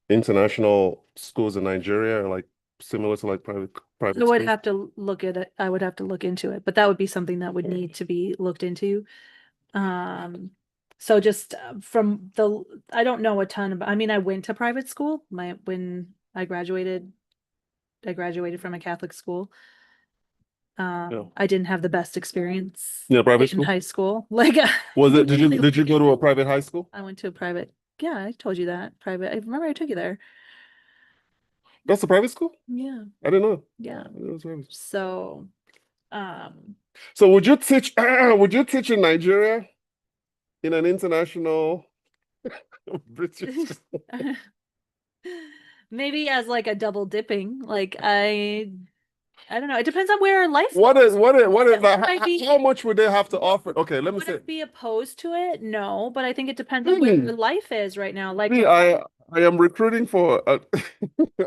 international schools in Nigeria are like similar to like private I would schools? have to look at it. I would have to look into it, but that would be something that would need to be looked into. So just from the, I don't know a ton about, I mean, I went to private school when I graduated from a Catholic school. Yeah. I didn't have the best experience Yeah, private in school. high school. Like, Was it, did you go to a private high school? I went to a private, yeah, I told you that private. I remember I took you there. That's a private school? Yeah, I didn't know. yeah. I didn't know it was private. So, So would you teach in Nigeria in an international British school? maybe as like a double dipping, like I don't know. It depends on where life. What is Might that? be- How much would they have to offer? Okay, let me Would say. I be opposed to it? No, but I think it depends on where Hmm. life is right now. Like, Me, I am recruiting for I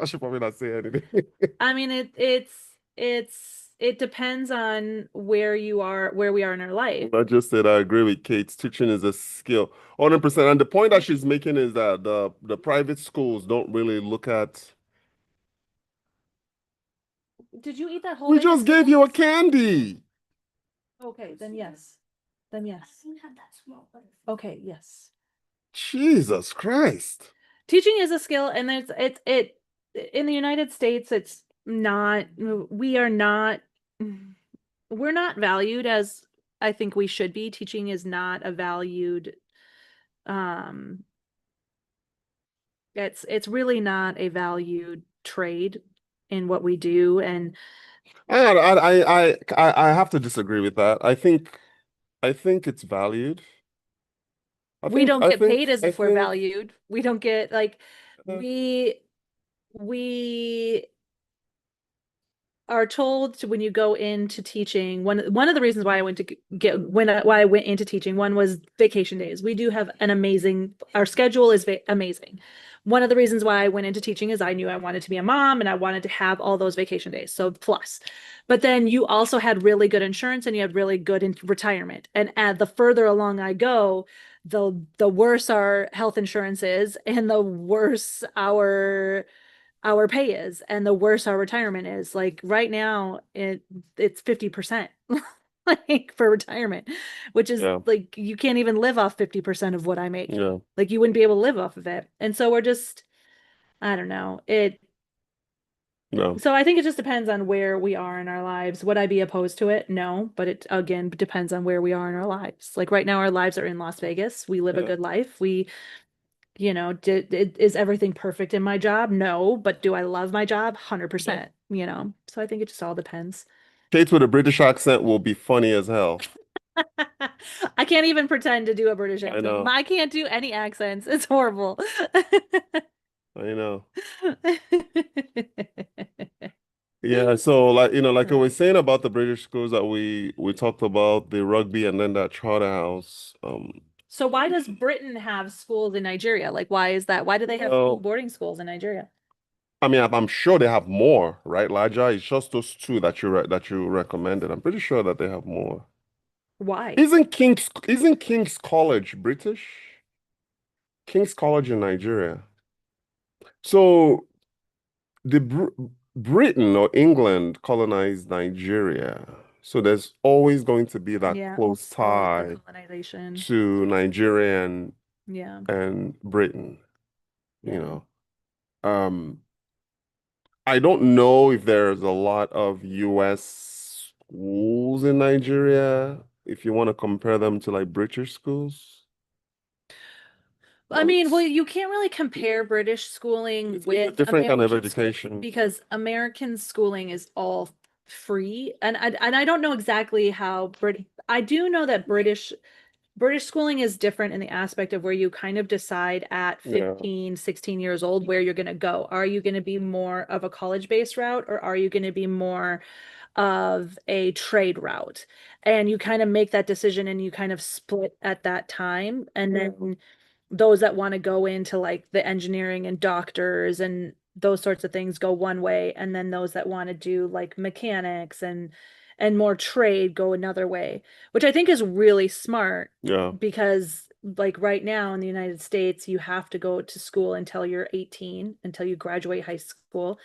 should probably not say anything. I mean, it depends on where you are, where we are in our life. I just said I agree with Kate. Teaching is a skill, 100%. And the point that she's making is that the private schools don't really look at. Did you eat that whole We thing? just gave you a candy. Okay, then yes. Then yes. Okay, yes. Jesus Christ. Teaching is a skill, and it in the United States, it's not, we're not valued as I think we should be. Teaching is not a valued, it's really not a valued trade in what we do. And I have to disagree with that. I think it's valued. we don't get paid as I if we're think valued. We don't get like, uh, we are told to, when you go into teaching, one of the reasons why I went to why I went into teaching, one was vacation days. We do have an amazing, our schedule is amazing. One of the reasons why I went into teaching is I knew I wanted to be a mom and I wanted to have all those vacation days. So plus, but then you also had really good insurance and you had really good retirement. And the further along I go, the worse our health insurance is and the worse our pay is and the worse our retirement is. Like right now it's 50% like for retirement, which is yeah, like you can't even live off 50% of what I make. yeah, Like you wouldn't be able to live off of it. And so we're just, I don't know. no, So I think it just depends on where we are in our lives. Would I be opposed to it? No, but it again depends on where we are in our lives. Like right now our lives are in Las Vegas. We live a yeah. good life. Is everything perfect in my job? No, but do I love my job? 100%, So I think it just all depends. Kate with a British accent will be funny as hell. I can't even pretend to do a British I accent. know. I can't do any accents. It's horrible. I know. Yeah, so like I was saying about the British schools that we talked about, the rugby and then that Charterhouse. So why does Britain have schools in Nigeria? Like, why is that? Why do they have Well, boarding schools in Nigeria? I mean, I'm sure they have more, right, Laja? It's just those two that you recommended. I'm pretty sure that they have more. Why? Isn't King's College British? King's College in Nigeria. So the Britain or England colonized Nigeria. So there's always going to be that Yeah, close tie colonization. to Nigeria Yeah. and Britain, you Yeah. know. I don't know if there's a lot of US schools in Nigeria, if you want to compare them to like British schools. I mean, well, you can't really compare British schooling It's a with different kind of American schooling education. because American schooling is all free. And I don't know exactly how I do know that British schooling is different in the aspect of where you kind of decide at Yeah. 15, 16 years old where you're going to go. Are you going to be more of a college-based route or are you going to be more of a trade route? And you kind of make that decision and you kind of split at that time. And then those that want to go into like the engineering and doctors and those sorts of things go one way, and then those that want to do like mechanics and more trade go another way, which I think is really smart. Yeah. Because like right now in the United States, you have to go to school until you're 18, until you graduate high school,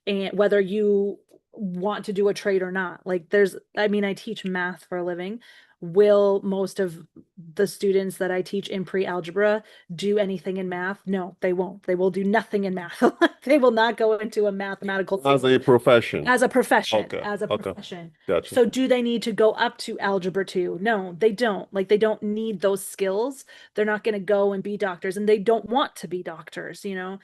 and whether you want to do a trade or not. Like I mean, I teach math for a living. Will most of the students that I teach in pre-algebra do anything in math? No, they won't. They will do nothing in math. They will not go into a mathematical As field. a profession. As a profession. Okay. As a Okay. profession. Gotcha. So do they need to go up to algebra 2? No, they don't. Like they don't need those skills. They're not going to go and be doctors, and they don't want to be doctors, you know.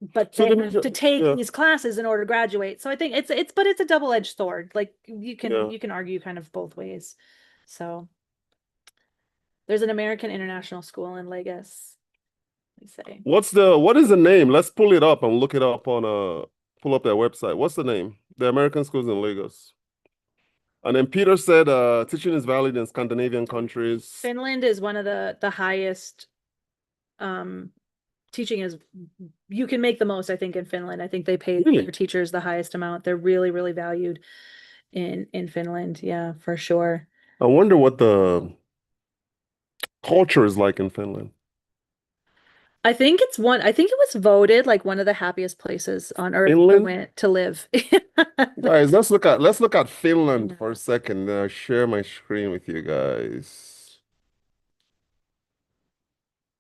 But So they then have to take yeah. these classes in order to graduate. So I think but it's a double-edged sword. Like Yeah. you can argue kind of both ways. So there's an American International School in Lagos. Let me say. What is the name? Let's pull it up and look it up on pull up their website. What's the name? The American schools in Lagos. And then Peter said teaching is valid in Scandinavian countries. Finland is one of the highest teaching is, you can make the most, I think, in Finland. I think they pay Really? their teachers the highest amount. They're really, really valued in Finland. Yeah, for sure. I wonder what the culture is like in Finland. I think it was voted like one of the happiest places on earth to live. Guys, let's look at Finland for a second. I'll share my screen with you guys.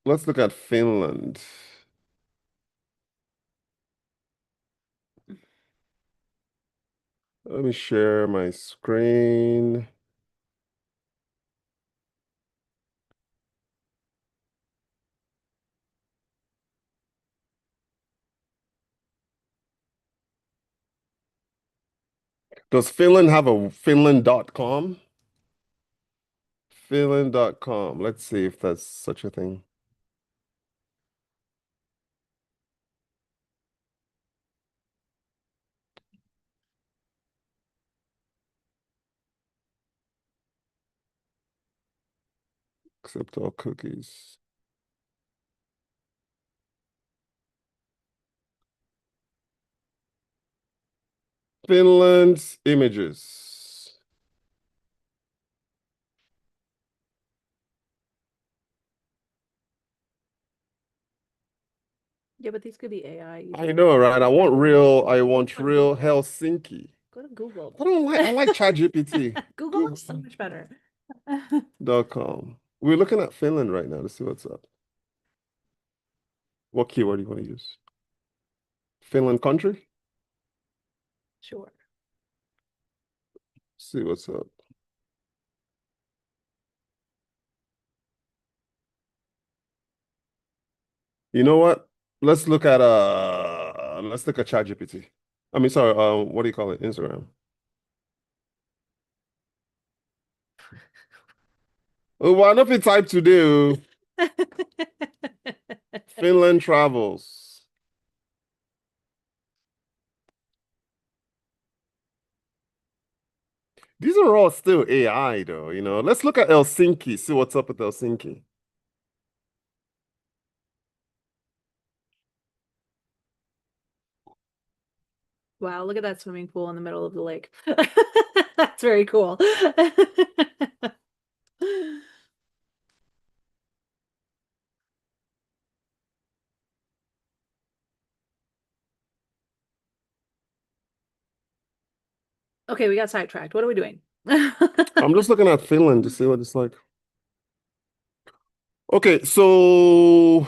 Let's look at Finland. Let me share my screen. Does Finland have a Finland.com? Finland.com. Let's see if that's such a thing. Accept all cookies. Finland's images. Yeah, but these could be AI. I know, right? I want real Helsinki. Go to Google. I like ChatGPT. Google is so much better. .com. We're looking at Finland right now to see what's up. What keyword do you want to use? Finland country? Sure. See what's up. You know what? Let's look at ChatGPT. I mean, sorry, what do you call it? Instagram. Oh, why not be type to do? Finland travels. These are all still AI though, you know. Let's look at Helsinki, see what's up with Helsinki. Wow, look at that swimming pool in the middle of the lake. That's very cool. Okay, we got sidetracked. What are we doing? I'm just looking at Finland to see what it's like. Okay, so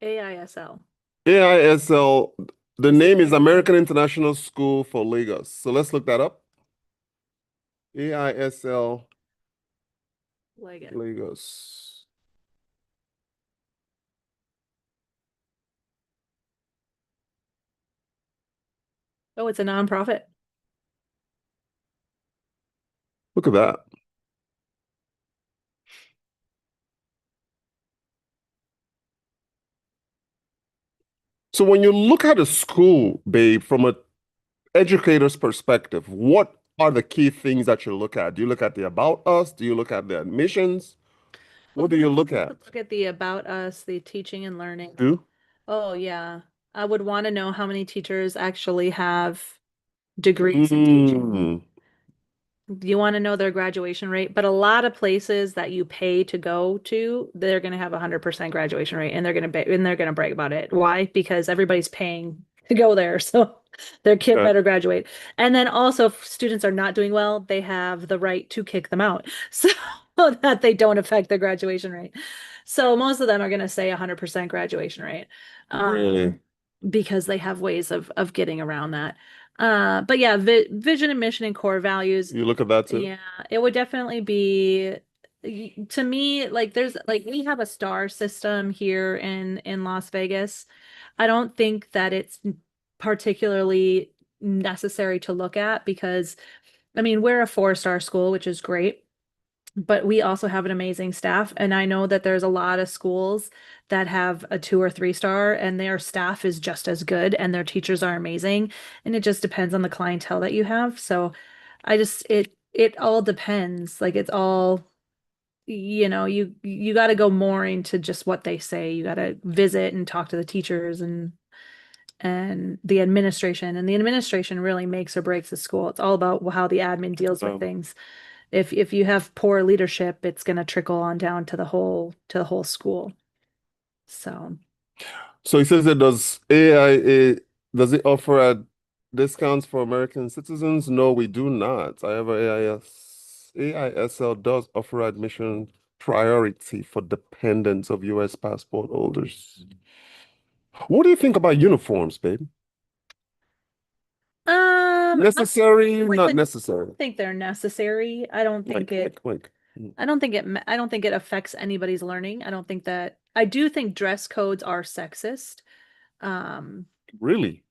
AISL. AISL, the name is American International School for Lagos. So let's look that up. AISL Lagos. Oh, it's a nonprofit. Look at that. So when you look at a school, babe, from an educator's perspective, what are the key things that you look at? Do you look at the about us? Do you look at the admissions? What do you look at? Look at the about us, the teaching and learning. Do? Oh, yeah. I would want to know how many teachers actually have degrees in teaching. Mm. You want to know their graduation rate, but a lot of places that you pay to go to, they're going to have 100% graduation rate, and they're going to brag about it. Why? Because everybody's paying to go there, so their kid Okay. better graduate. And then also, if students are not doing well, they have the right to kick them out, so that they don't affect their graduation rate. So most of them are going to say 100% graduation rate, Really? because they have ways of getting around that. But yeah, vision and mission and core values. You look at that too? Yeah, it would definitely be to me, like there's like we have a star system here in Las Vegas. I don't think that it's particularly necessary to look at because I mean, we're a 4-star school, which is great, but we also have an amazing staff. And I know that there's a lot of schools that have a 2 or 3-star and their staff is just as good and their teachers are amazing. And it just depends on the clientele that you have. So it all depends. Like it's all, you got to go more into just what they say. You got to visit and talk to the teachers and the administration. And the administration really makes or breaks the school. It's all about how the admin deals with things. If you have poor leadership, it's going to trickle on down to the whole school. So So he says that does it offer discounts for American citizens? No, we do not. However, AISL does offer admission priority for dependents of US passport holders. What do you think about uniforms, babe? Necessary, not necessary. I think they're necessary. I don't think I don't think it affects anybody's learning. I do think dress codes are sexist. Really?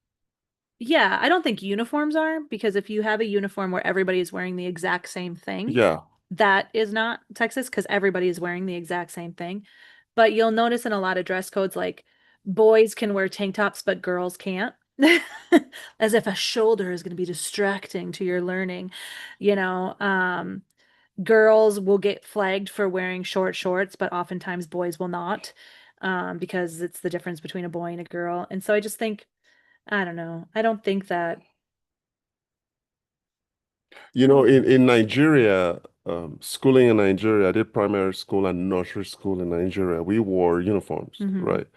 Yeah, I don't think uniforms are, because if you have a uniform where everybody is wearing the exact same thing, Yeah. that is not sexist because everybody is wearing the exact same thing. But you'll notice in a lot of dress codes, like boys can wear tank tops, but girls can't. As if a shoulder is going to be distracting to your learning, girls will get flagged for wearing short shorts, but oftentimes boys will not, because it's the difference between a boy and a girl. And so I just think, I don't know. I don't think that. In Nigeria, schooling in Nigeria, I did primary school and nursery school in Nigeria. We wore uniforms, right?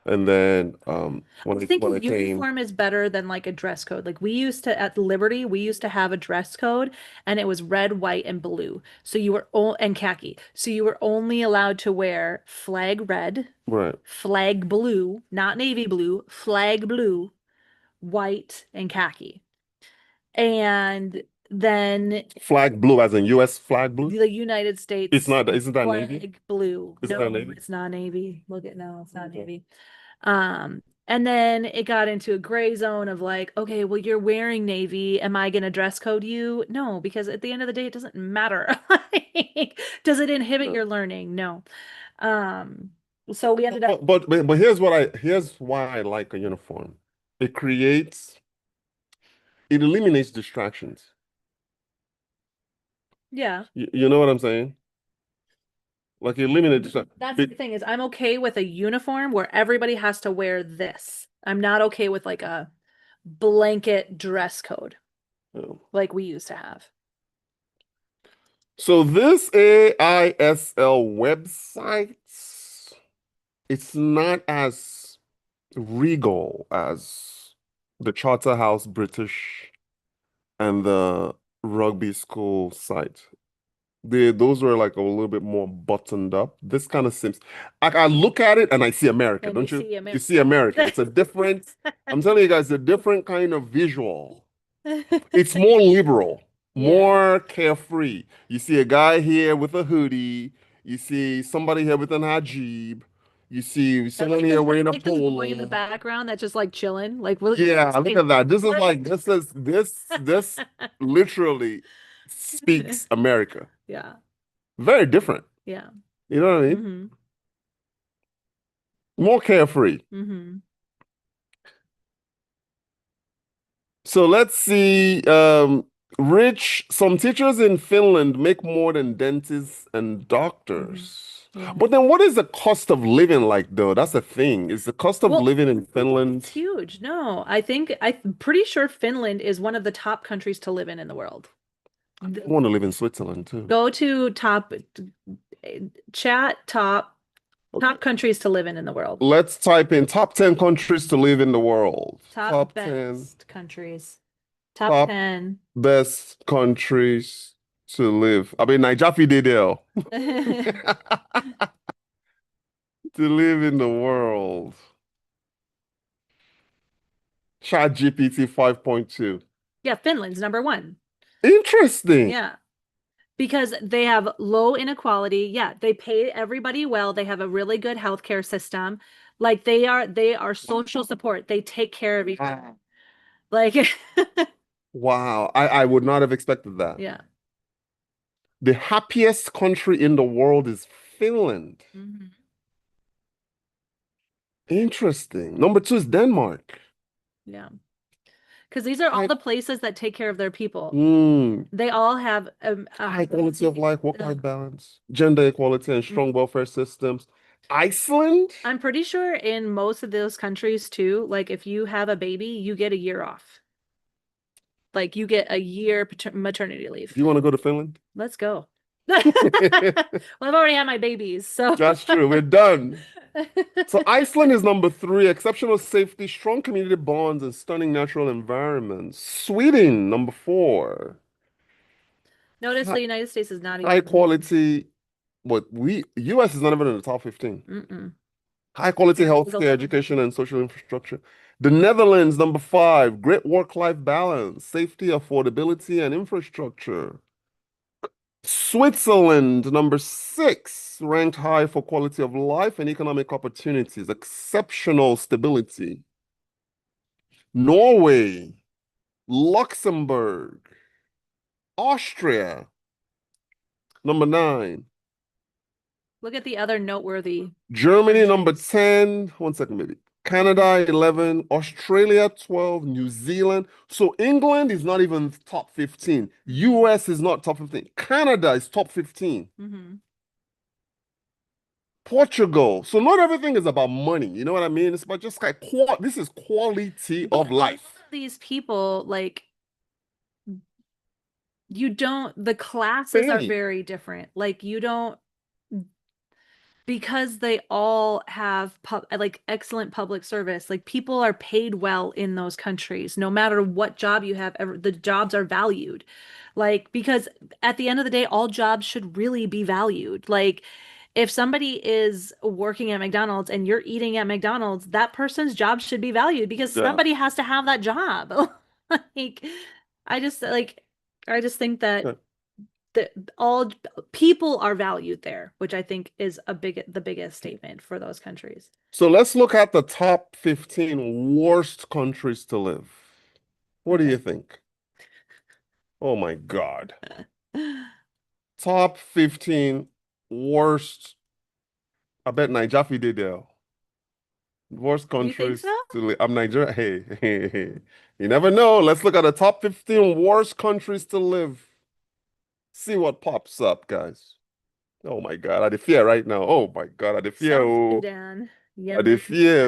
And then when I think when a I came, uniform is better than like a dress code. Like at Liberty, we used to have a dress code and it was red, white, and blue. So you were and khaki. So you were only allowed to wear flag red, right, flag blue, not navy blue, flag blue, white, and khaki. And then flag blue as in US flag blue? the United States Isn't that Navy? flag blue. Isn't No, that Navy? it's not Navy. Look at no, it's not Navy. And then it got into a gray zone of like, okay, well, you're wearing Navy. Am I gonna dress code you? No, because at the end of the day, it doesn't matter. Does it inhibit your learning? No. So we ended up. But here's why I like a uniform. It eliminates distractions. Yeah. You know what I'm saying? Like eliminate distractions. That's the thing, is I'm okay with a uniform where everybody has to wear this. I'm not okay with like a blanket dress code like we used to have. So this AISL website, it's not as regal as the Charterhouse British and the rugby school site. Those were like a little bit more buttoned up. This kind of seems like I look at it and I see America, And don't you you? see America. You see America. It's a different, I'm telling you guys, a different kind of visual. It's more liberal, more carefree. You see a guy here with a hoodie. You see somebody here with an hajib. You see someone here wearing a Like this polo. boy in the background that's just like chilling. Like, Yeah, look at that. This literally speaks America. Yeah. Very different. Yeah. You know what I mean? More carefree. So let's see. Some teachers in Finland make more than dentists and doctors. Yeah. But then what is the cost of living like though? That's the thing. Is the cost of Well, living in Finland? It's huge. No, I'm pretty sure Finland is one of the top countries to live in the world. I want to live in Switzerland too. Go to chat top countries to live in the world. Let's type in top 10 countries to live in the world. Top 10 best countries. Top top 10. best countries to live. I mean, Naija did there. To live in the world. Chat GPT 5.2. Yeah, Finland's number one. Interesting. Yeah. Because they have low inequality. Yeah, they pay everybody well. They have a really good healthcare system. Like they are social support. They take care of each other. Like Wow. I would not have expected that. yeah. The happiest country in the world is Finland. Mhm. Interesting. Number 2 is Denmark. Yeah. Because these are all the places that take care of their people. They all have high quality of life, work-life balance, gender equality, and strong welfare systems. Iceland? I'm pretty sure in most of those countries too, like if you have a baby, you get a year off. Like you get a year maternity leave. You want to go to Finland? Let's go. Well, I've already had my babies, so That's true. We're done. So Iceland is number 3, exceptional safety, strong community bonds, and stunning natural environments. Sweden, number 4. Notice the United States is not High even quality, US is not even in the top 15. Mm-mm. High quality healthcare, education, and social infrastructure. The Netherlands, number 5, great work-life balance, safety, affordability, and infrastructure. Switzerland, number 6, ranked high for quality of life and economic opportunities, exceptional stability. Norway, Luxembourg, Austria, number 9. Look at the other noteworthy. Germany, number 10. One second, maybe. Canada, 11. Australia, 12. New Zealand. So England is not even top 15. US is not top 15. Canada is top 15. Mm-hmm. Portugal. So not everything is about money. You know what I mean? It's about just like this is quality of life. These people, like, the classes are very different. Like you don't, because they all have like excellent public service, like people are paid well in those countries no matter what job you have. The jobs are valued, like, because at the end of the day all jobs should really be valued. Like if somebody is working at McDonald's and you're eating at McDonald's, that person's job should be valued because somebody has to have that job. Like I just think that all people are valued there, which I think is the biggest statement for those countries. So let's look at the top 15 worst countries to live. What do you think? Oh my God. Top 15 worst. I bet Naija did there. Worst countries to live. I'm Nigeria. Hey. You never know. Let's look at the top 15 worst countries to live. See what pops up, guys. Oh my God, I fear right now. Oh my God, I fear. South Sudan, I fear.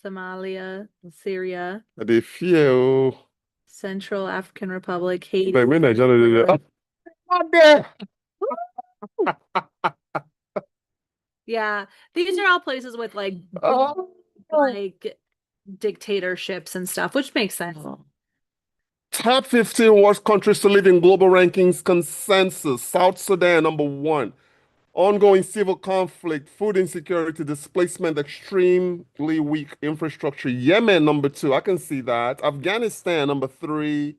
Somalia, Syria. I fear. Central African Republic, Haiti. But when Nigeria, yeah, these are all places with like dictatorships and stuff, which makes sense. Top 15 worst countries to live in global rankings consensus. South Sudan, number 1. Ongoing civil conflict, food insecurity, displacement, extremely weak infrastructure. Yemen, number 2. I can see that. Afghanistan, number 3.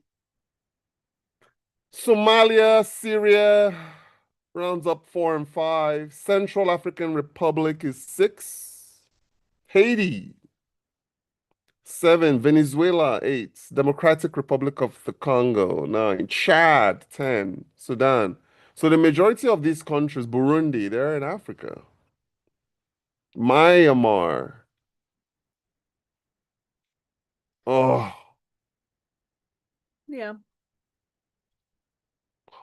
Somalia, Syria rounds up 4 and 5. Central African Republic is 6. Haiti, 7. Venezuela, 8. Democratic Republic of the Congo, 9. Chad, 10. Sudan. So the majority of these countries, Burundi, they're in Africa. Myanmar. Oh. Yeah.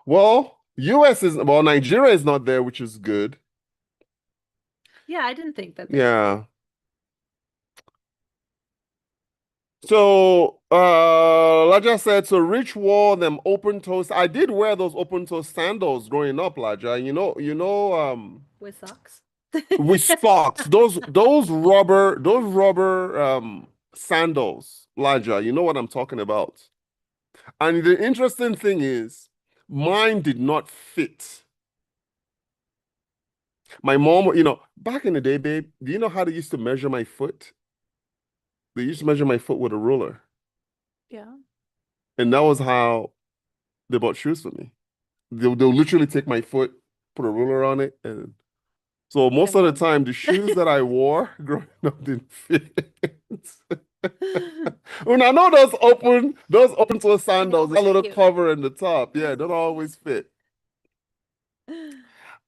Well, US is, well, Nigeria is not there, which is good. Yeah, I didn't think that. Yeah. So, Laja said, so Rich wore them open toes. I did wear those open toe sandals growing up, Laja. With socks. With socks, those rubber sandals, Laja. You know what I'm talking about. And the interesting thing is, mine did not fit. My mom, back in the day, babe, do you know how they used to measure my foot? They used to measure my foot with a ruler. Yeah. And that was how they bought shoes for me. They'll literally take my foot, put a ruler on it, and so most of the time, the shoes that I wore growing up didn't fit. When I know those open toe sandals, that little cover in the top, yeah, don't always fit.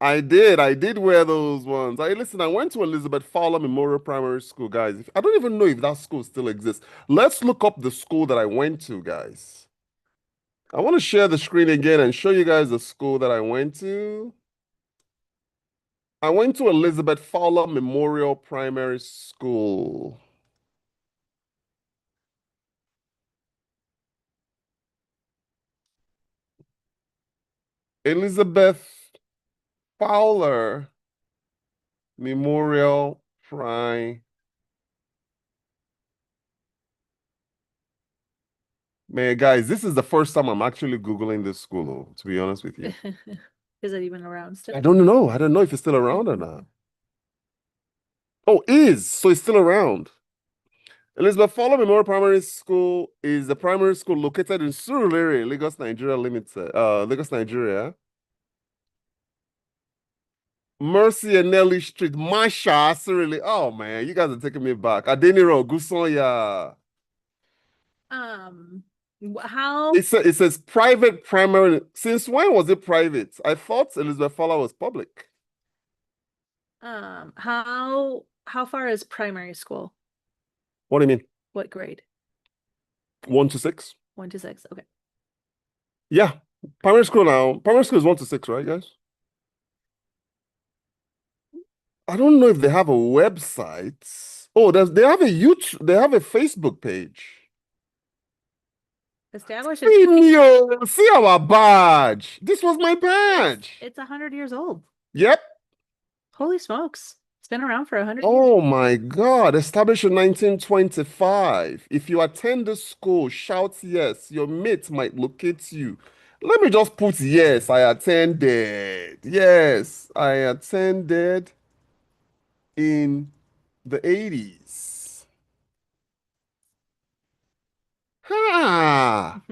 I did wear those ones. Listen, I went to Elizabeth Fowler Memorial Primary School, guys. I don't even know if that school still exists. Let's look up the school that I went to, guys. I want to share the screen again and show you guys the school that I went to. I went to Elizabeth Fowler Memorial Primary School. Elizabeth Fowler Memorial Prime. Man, guys, this is the first time I'm actually Googling this school, to be honest with you. Is it even around still? I don't know. I don't know if it's still around or not. Oh, so it's still around. Elizabeth Fowler Memorial Primary School is the primary school located in Surulere, Lagos, Nigeria Lagos, Nigeria. Mercy and Nelly Street, Masha, Surulere. Oh man, you guys are taking me back. Adeniro, Gusonya. How? It says private primary. Since when was it private? I thought Elizabeth Fowler was public. How far is primary school? What do you mean? What grade? 1 to 6? 1 to 6. Okay. Yeah. Primary school now. Primary school is 1 to 6, right, guys? I don't know if they have a website. Oh, they have a YouTube, they have a Facebook page. Established. See our badge. This was my badge. It's 100 years old. Yep. Holy smokes. It's been around for 100 years. Oh my God. Established in 1925. If you attend the school, shout yes. Your mate might locate you. Let me just put yes, I attended. Yes, I attended in the 80s. Ha!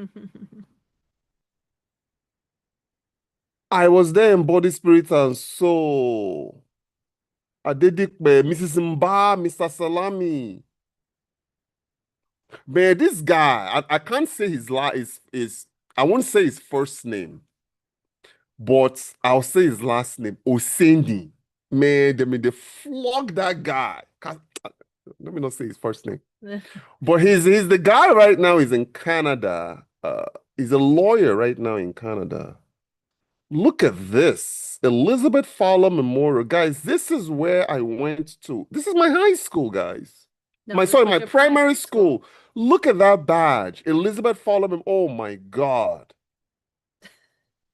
I was there in body, spirit, and soul. Adedikpe, Mrs. Mba, Mr. Salami. Man, this guy, I can't say is I won't say his first name, but I'll say his last name, Osendi. Man, they flog that guy. Let me not say his first name. But he's the guy right now. He's in Canada. He's a lawyer right now in Canada. Look at this. Elizabeth Fowler Memorial. Guys, this is where I went to. This is my high school, guys. No, my primary school. Look at that badge. Elizabeth Fowler. Oh my God.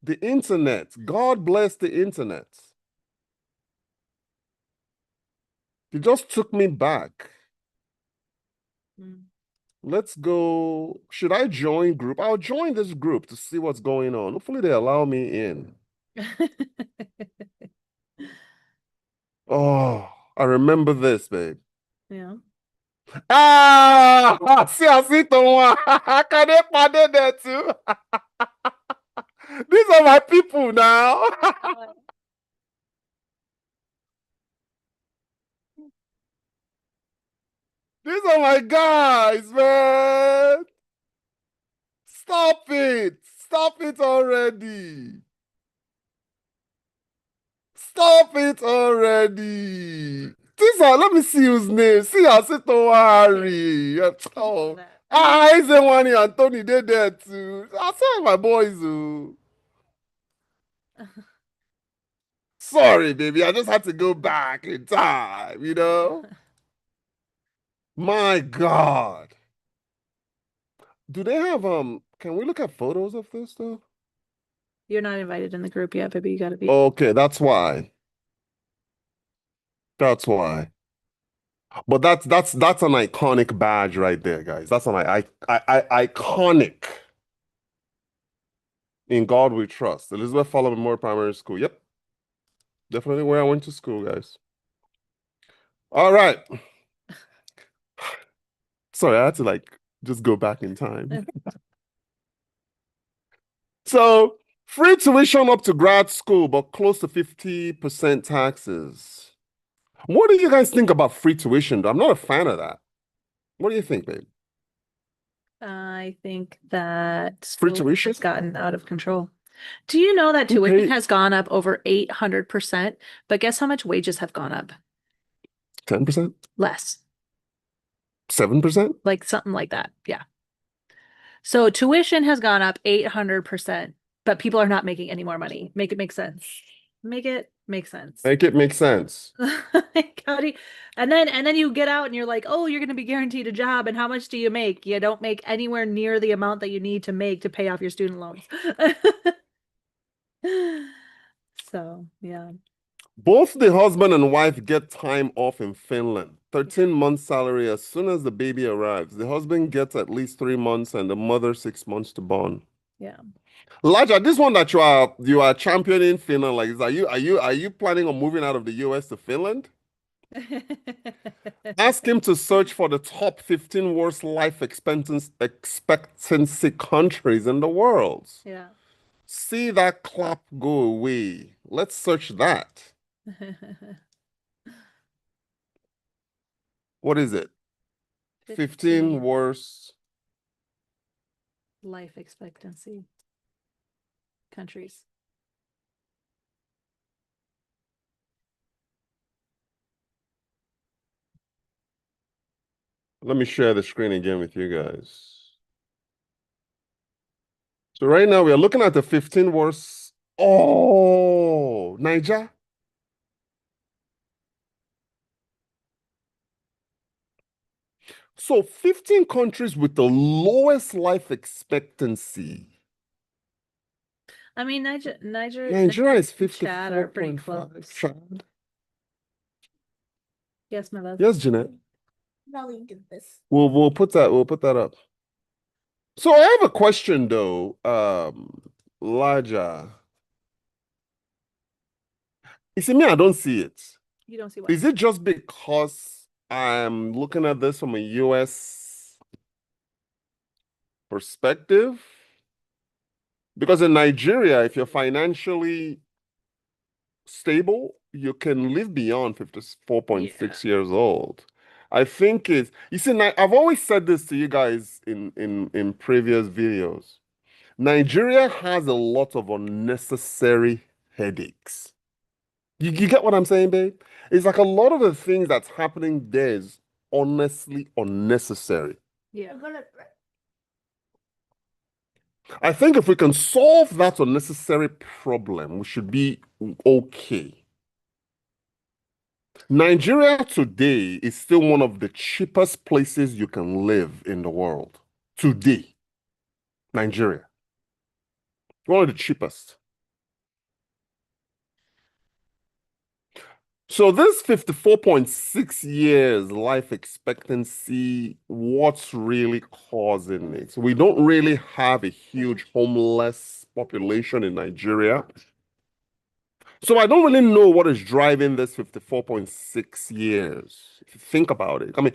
The internet. God bless the internet. It just took me back. Let's go. Should I join group? I'll join this group to see what's going on. Hopefully they allow me in. Oh, I remember this, babe. Yeah. See, I see the one. Can they pardon there too? These are my people now. These are my guys, man. Stop it. Stop it already. Stop it already. Let me see whose name. See, I said, don't worry. Oh, I say one Anthony, they there too. I saw my boys. Sorry, baby. I just had to go back in time, you know? My God. Do they have can we look at photos of this stuff? You're not invited in the group yet, baby. You gotta be. Okay, that's why. That's why. But that's an iconic badge right there, guys. That's an iconic. In God we trust. Elizabeth Fowler Memorial Primary School. Yep. Definitely where I went to school, guys. All right. Sorry, I had to like just go back in time. So, free tuition up to grad school, but close to 50% taxes. What do you guys think about free tuition? I'm not a fan of that. What do you think, babe? I think that Free school tuition? has gotten out of control. Do you know that tuition has gone up over 800%? But guess how much wages have gone up? 10%? Less. 7%? Like something like that. Yeah. So tuition has gone up 800%, but people are not making any more money. Make it make sense. Make it make sense. Make it make sense. How do you, and then you get out and you're like, oh, you're going to be guaranteed a job. And how much do you make? You don't make anywhere near the amount that you need to make to pay off your student loans. So, yeah. Both the husband and wife get time off in Finland. 13 months salary as soon as the baby arrives. The husband gets at least 3 months and the mother 6 months to bond. Yeah. Laja, this one that you are championing Finland, like are you planning on moving out of the US to Finland? Ask him to search for the top 15 worst life expectancy countries in the world. Yeah. See that clap go away. Let's search that. What is it? 15 worst life expectancy countries. Let me share the screen again with you guys. So right now we are looking at the 15 worst. Oh, Naija. So 15 countries with the lowest life expectancy. I mean, Nigeria is Chad are pretty 54.5. close. Chad. Yes, my love. Yes, Jeanette. Really do this. We'll put that up. So I have a question though, Laja. You see me, I don't see it. You don't see what? Is it just because I'm looking at this from a US perspective? Because in Nigeria, if you're financially stable, you can live beyond 54.6 years old. I think it's, you see, I've always said this to you guys in previous videos. Nigeria has a lot of unnecessary headaches. You get what I'm saying, babe? It's like a lot of the things that's happening there is honestly unnecessary. Yeah. I think if we can solve that unnecessary problem, we should be okay. Nigeria today is still one of the cheapest places you can live in the world. Today, Nigeria. One of the cheapest. So this 54.6 years life expectancy, what's really causing it? We don't really have a huge homeless population in Nigeria. So I don't really know what is driving this 54.6 years. If you think about it. I mean,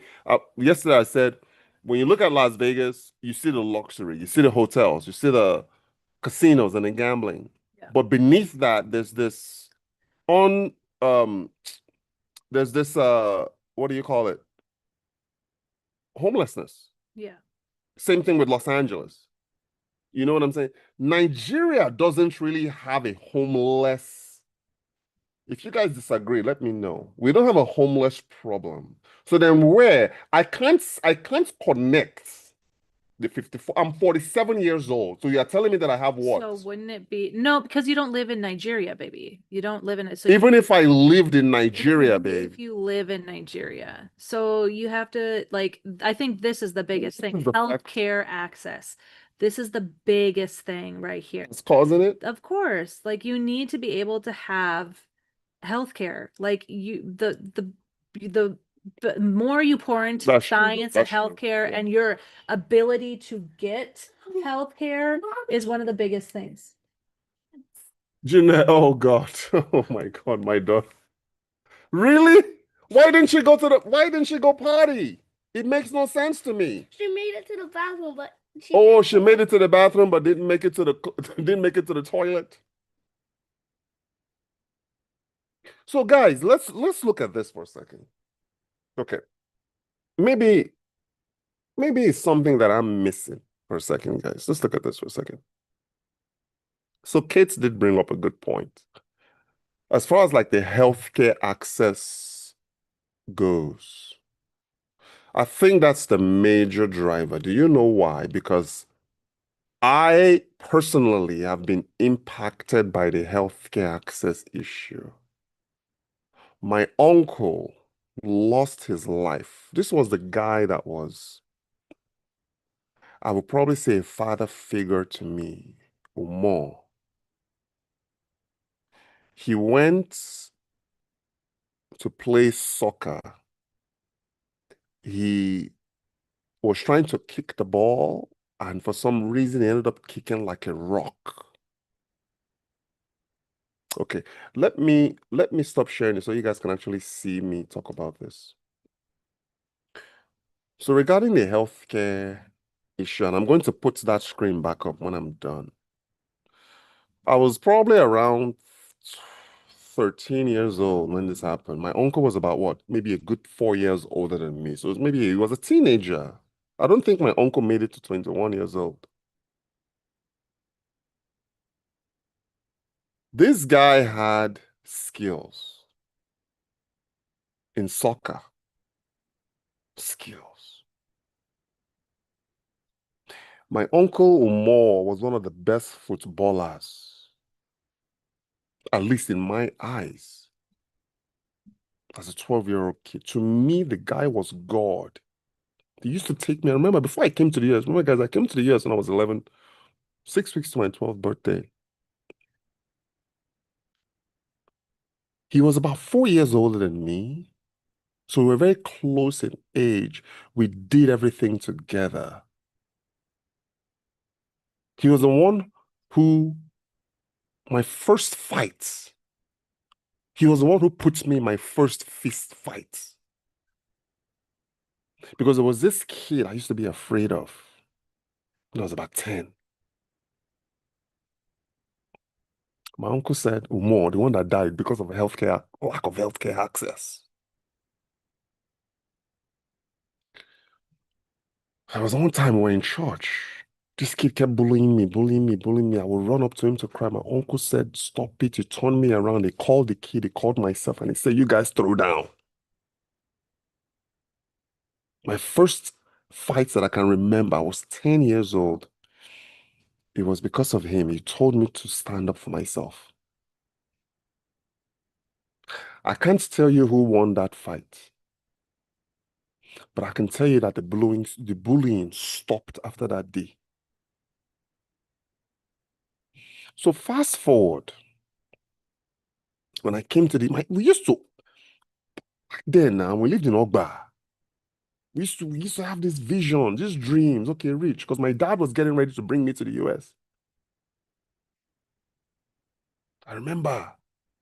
yesterday I said, when you look at Las Vegas, you see the luxury, you see the hotels, you see the casinos and the gambling. Yeah. But beneath that, there's this what do you call it? Homelessness. Yeah. Same thing with Los Angeles. You know what I'm saying? Nigeria doesn't really have a homeless. If you guys disagree, let me know. We don't have a homeless problem. So then where I can't connect the 54. I'm 47 years old. So you're telling me that I have what? So wouldn't it be no, because you don't live in Nigeria, baby. You don't live in it. So Even if I lived in Nigeria, babe. if you live in Nigeria. So you have to like I think this is the biggest thing. The fact- Healthcare access. This is the biggest thing right here. It's causing it. Of course, like you need to be able to have healthcare. Like the more you pour into That's true. science and That's true. healthcare and your ability to get healthcare is one of the biggest things. Jeanette, oh God. Oh my God, my daughter. Really? Why didn't she go party? It makes no sense to me. She made it to the bathroom, but She made it to the bathroom but didn't make it to the didn't make it to the toilet. So guys, let's look at this for a second. Okay. Maybe it's something that I'm missing for a second, guys. Let's look at this for a second. So Kate did bring up a good point. As far as like the healthcare access goes, I think that's the major driver. Do you know why? Because I personally have been impacted by the healthcare access issue. My uncle lost his life. This was the guy that was, I would probably say, a father figure to me or more. He went to play soccer. He was trying to kick the ball, and for some reason, he ended up kicking like a rock. Okay, let me stop sharing it so you guys can actually see me talk about this. So regarding the healthcare issue, and I'm going to put that screen back up when I'm done. I was probably around 13 years old when this happened. My uncle was about what? Maybe a good 4 years older than me. So he was a teenager. I don't think my uncle made it to 21 years old. This guy had skills in soccer. Skills. My uncle Umar was one of the best footballers, at least in my eyes, as a 12-year-old kid. To me, the guy was God. He used to take me. I remember before I came to the US, remember, guys, I came to the US when I was 11, 6 weeks to my 12th birthday. He was about 4 years older than me. So we were very close in age. We did everything together. He was the one who, my first fight, he was the one who put me in my first fist fight. Because there was this kid I used to be afraid of when I was about 10. My uncle said, Umar, the one that died because of lack of healthcare access. There was one time we were in church. This kid kept bullying me. I would run up to him to cry. My uncle said, stop it. He turned me around. He called the kid. He called myself. And he said, you guys throw down. My first fights that I can remember, I was 10 years old. It was because of him. He told me to stand up for myself. I can't tell you who won that fight. But I can tell you that the bullying stopped after that day. So fast forward, when I came to we used to, back then now, we lived in Ogba. We used to have this vision, these dreams, okay, rich, because my dad was getting ready to bring me to the US. I remember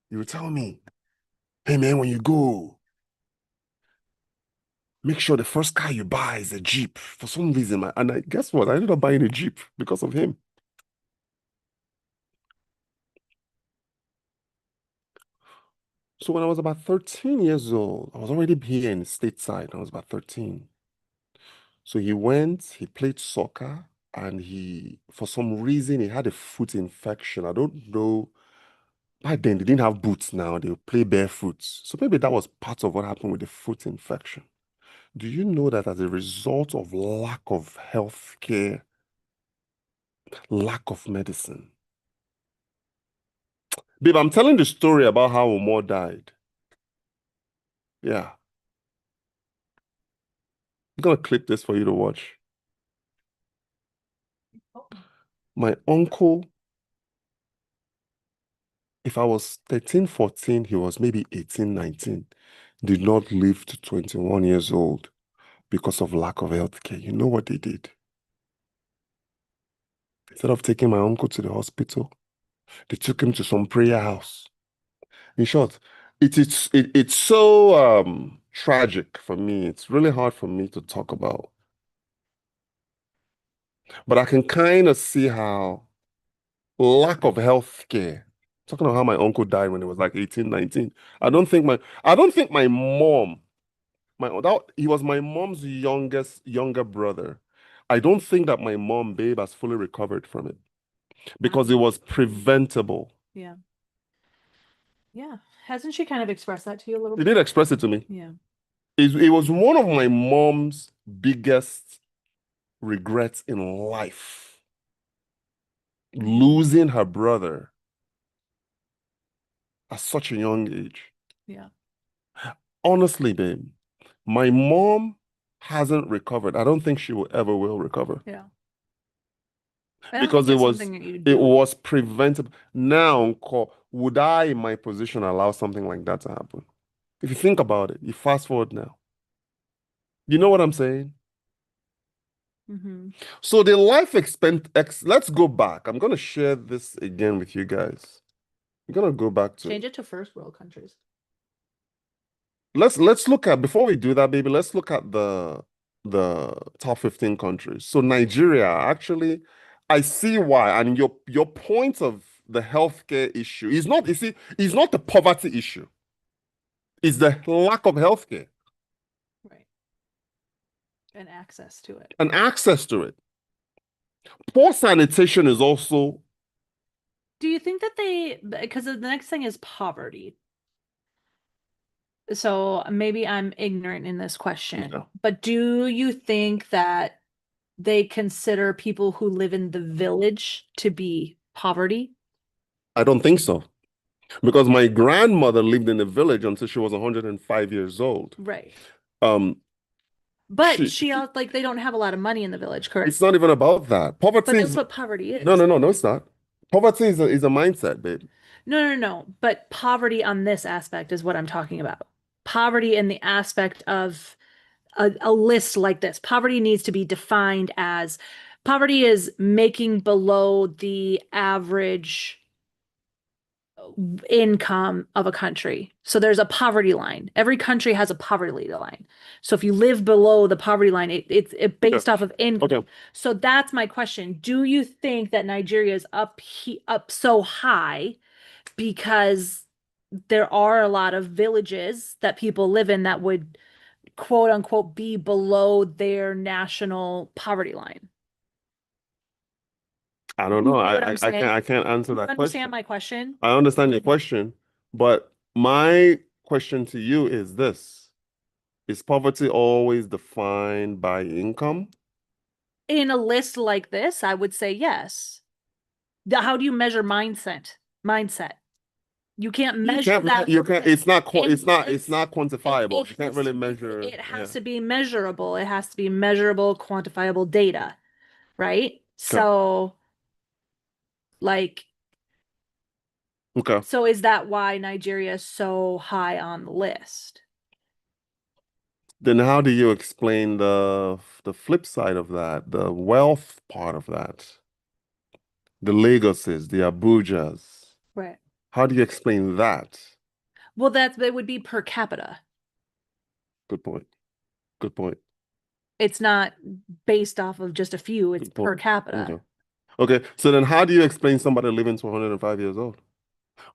you would tell me, hey man, when you go, make sure the first car you buy is a Jeep. For some reason, guess what? I ended up buying a Jeep because of him. So when I was about 13 years old, I was already here in stateside. I was about 13. So he played soccer, and for some reason, he had a foot infection. I don't know. Back then, they didn't have boots now. They would play barefoot. So maybe that was part of what happened with the foot infection. Do you know that as a result of lack of health care, lack of medicine? Babe, I'm telling the story about how Umar died. Yeah. I'm gonna clip this for you to watch. My uncle, if I was 13, 14, he was maybe 18, 19, did not live to 21 years old because of lack of health care. You know what they did? Instead of taking my uncle to the hospital, they took him to some prayer house. In short, it's so tragic for me. It's really hard for me to talk about. But I can kind of see how lack of health care. Talking about how my uncle died when he was like 18, 19. I don't think my mom, he was my mom's younger brother. I don't think that my mom, babe, has fully recovered from it because it was preventable. Yeah. Yeah. Hasn't she kind of expressed that to you a little She bit? did express it to me. Yeah. It was one of my mom's biggest regrets in life. Losing her brother at such a young age. Yeah. Honestly, babe, my mom hasn't recovered. I don't think she will ever will recover. Yeah. I don't Because think it it's something that you it do. was preventable. Now, would I, in my position, allow something like that to happen? If you think about it, you fast forward now. You know what I'm saying? Mm-hmm. So the life let's go back. I'm gonna share this again with you guys. I'm gonna go back to Change it to first world countries. let's look at before we do that, baby, let's look at the top 15 countries. So Nigeria, actually, I see why. And your point of the healthcare issue is not, you see, it's not the poverty issue. It's the lack of healthcare Right. And access to it. and access to it. Poor sanitation is also. Do you think that because the next thing is poverty. So maybe I'm ignorant in this question, Yeah. but do you think that they consider people who live in the village to be poverty? I don't think so. Because my grandmother lived in a village until she was 105 years old. Right. Um, But like they don't have a lot of money in the village, correct? It's not even about that. Poverty But that's is what poverty is. no, it's not. Poverty is a mindset, babe. No. But poverty on this aspect is what I'm talking about. Poverty in the aspect of a list like this. Poverty needs to be defined as poverty is making below the average income of a country. So there's a poverty line. Every country has a poverty line. So if you live below the poverty line, it's based off of income. Okay. So that's my question. Do you think that Nigeria is up so high because there are a lot of villages that people live in that would quote unquote be below their national poverty line? I don't know. You know what I'm saying? I can't answer You that understand question. my question? I understand your question, but my question to you is this: is poverty always defined by income? In a list like this, I would say yes. How do you measure mindset? You can't measure that. You can't. It's not. It's It's not quantifiable. You can't really to be- measure. It has Yeah. to be measurable. It has to be measurable, quantifiable data, right? So, like, Okay. so is that why Nigeria is so high on the list? Then how do you explain the flip side of that, the wealth part of that? The Lagoses, the Abujas. Right. How do you explain that? Well, it would be per capita. Good point. Good point. It's not based off of just a few, it's Good per point. capita. Okay. So then how do you explain somebody living to 105 years old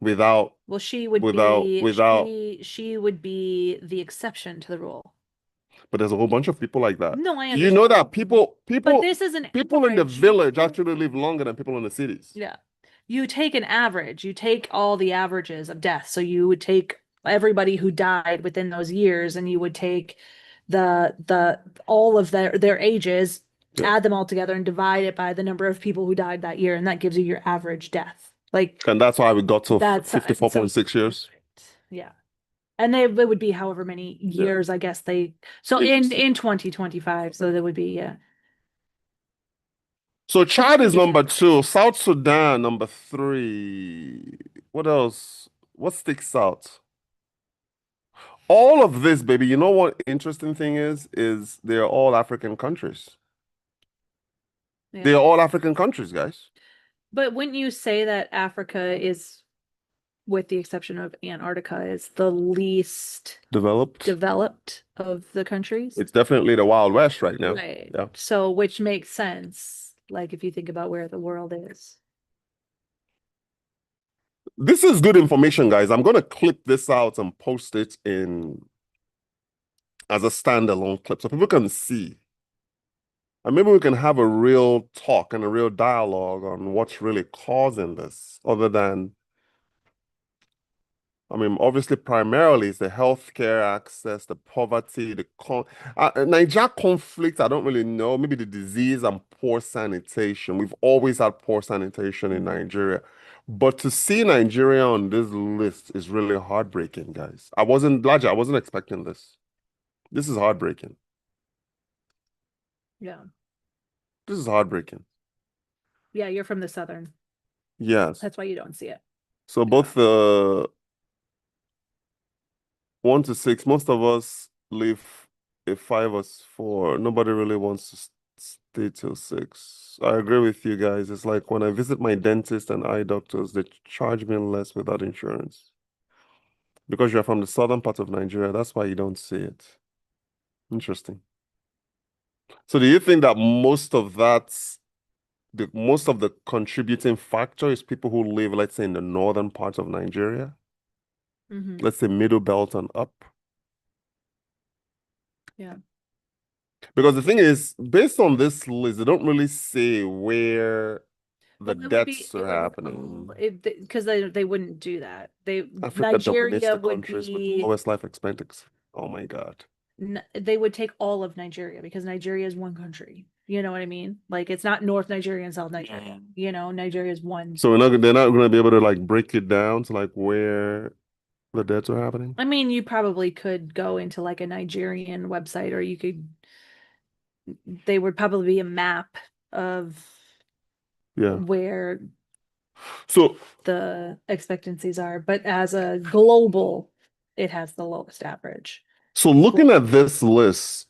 without Well, she would without be without she would be the exception to the rule. but there's a whole bunch of people like that. No, I Do you know understand. that But this is an people in the average. village actually live longer than people in the cities? Yeah. You take an average, you take all the averages of death. So you would take everybody who died within those years and you would take all of their ages, Yeah. add them all together and divide it by the number of people who died that year, and that gives you your average death. Like And that's why we got to that's 54.6 years. yeah. And it would be however many years, I guess so in 2025, so there would be, yeah. So Chad is number 2, South Sudan number 3. What else? What sticks out? All of this, baby, you know what interesting thing is they're all African countries. Yeah. They're all African countries, guys. But wouldn't you say that Africa is, with the exception of Antarctica, is the least Developed. of the countries? It's definitely the Wild West right now. Right. Yeah. So, which makes sense, like if you think about where the world is. This is good information, guys. I'm going to clip this out and post it in as a standalone clip so people can see. And maybe we can have a real talk and a real dialogue on what's really causing this, other than, I mean, obviously, primarily it's the healthcare access, the poverty, the Niger conflict. I don't really know. Maybe the disease and poor sanitation. We've always had poor sanitation in Nigeria, but to see Nigeria on this list is really heartbreaking, guys. I wasn't expecting this. This is heartbreaking. Yeah. This is heartbreaking. Yeah, you're from the southern. Yes. That's why you don't see it. So both the 1 to 6, most of us live a 5 or 4. Nobody really wants to stay till 6. I agree with you guys. It's like when I visit my dentist and eye doctors, they charge me less without insurance. Because you're from the southern part of Nigeria, that's why you don't see it. Interesting. So do you think that most of the contributing factor is people who live, let's say, in the northern part of Nigeria? Mm-hmm. Let's say middle belt and up? Yeah. Because the thing is, based on this list, they don't really say where the Well, deaths are happening. Because they wouldn't do that. Africa dominates Nigeria the would countries with be, lowest life expectancy. Oh my God. they would take all of Nigeria because Nigeria is one country. You know what I mean? Like it's not North Nigeria and South Nigeria. You know, Nigeria is one. So they're not going to be able to like break it down to like where the deaths are happening? I mean, you probably could go into like a Nigerian website, or they would probably be a map of where so the expectancies are, but as a global, it has the lowest average. So looking at this list,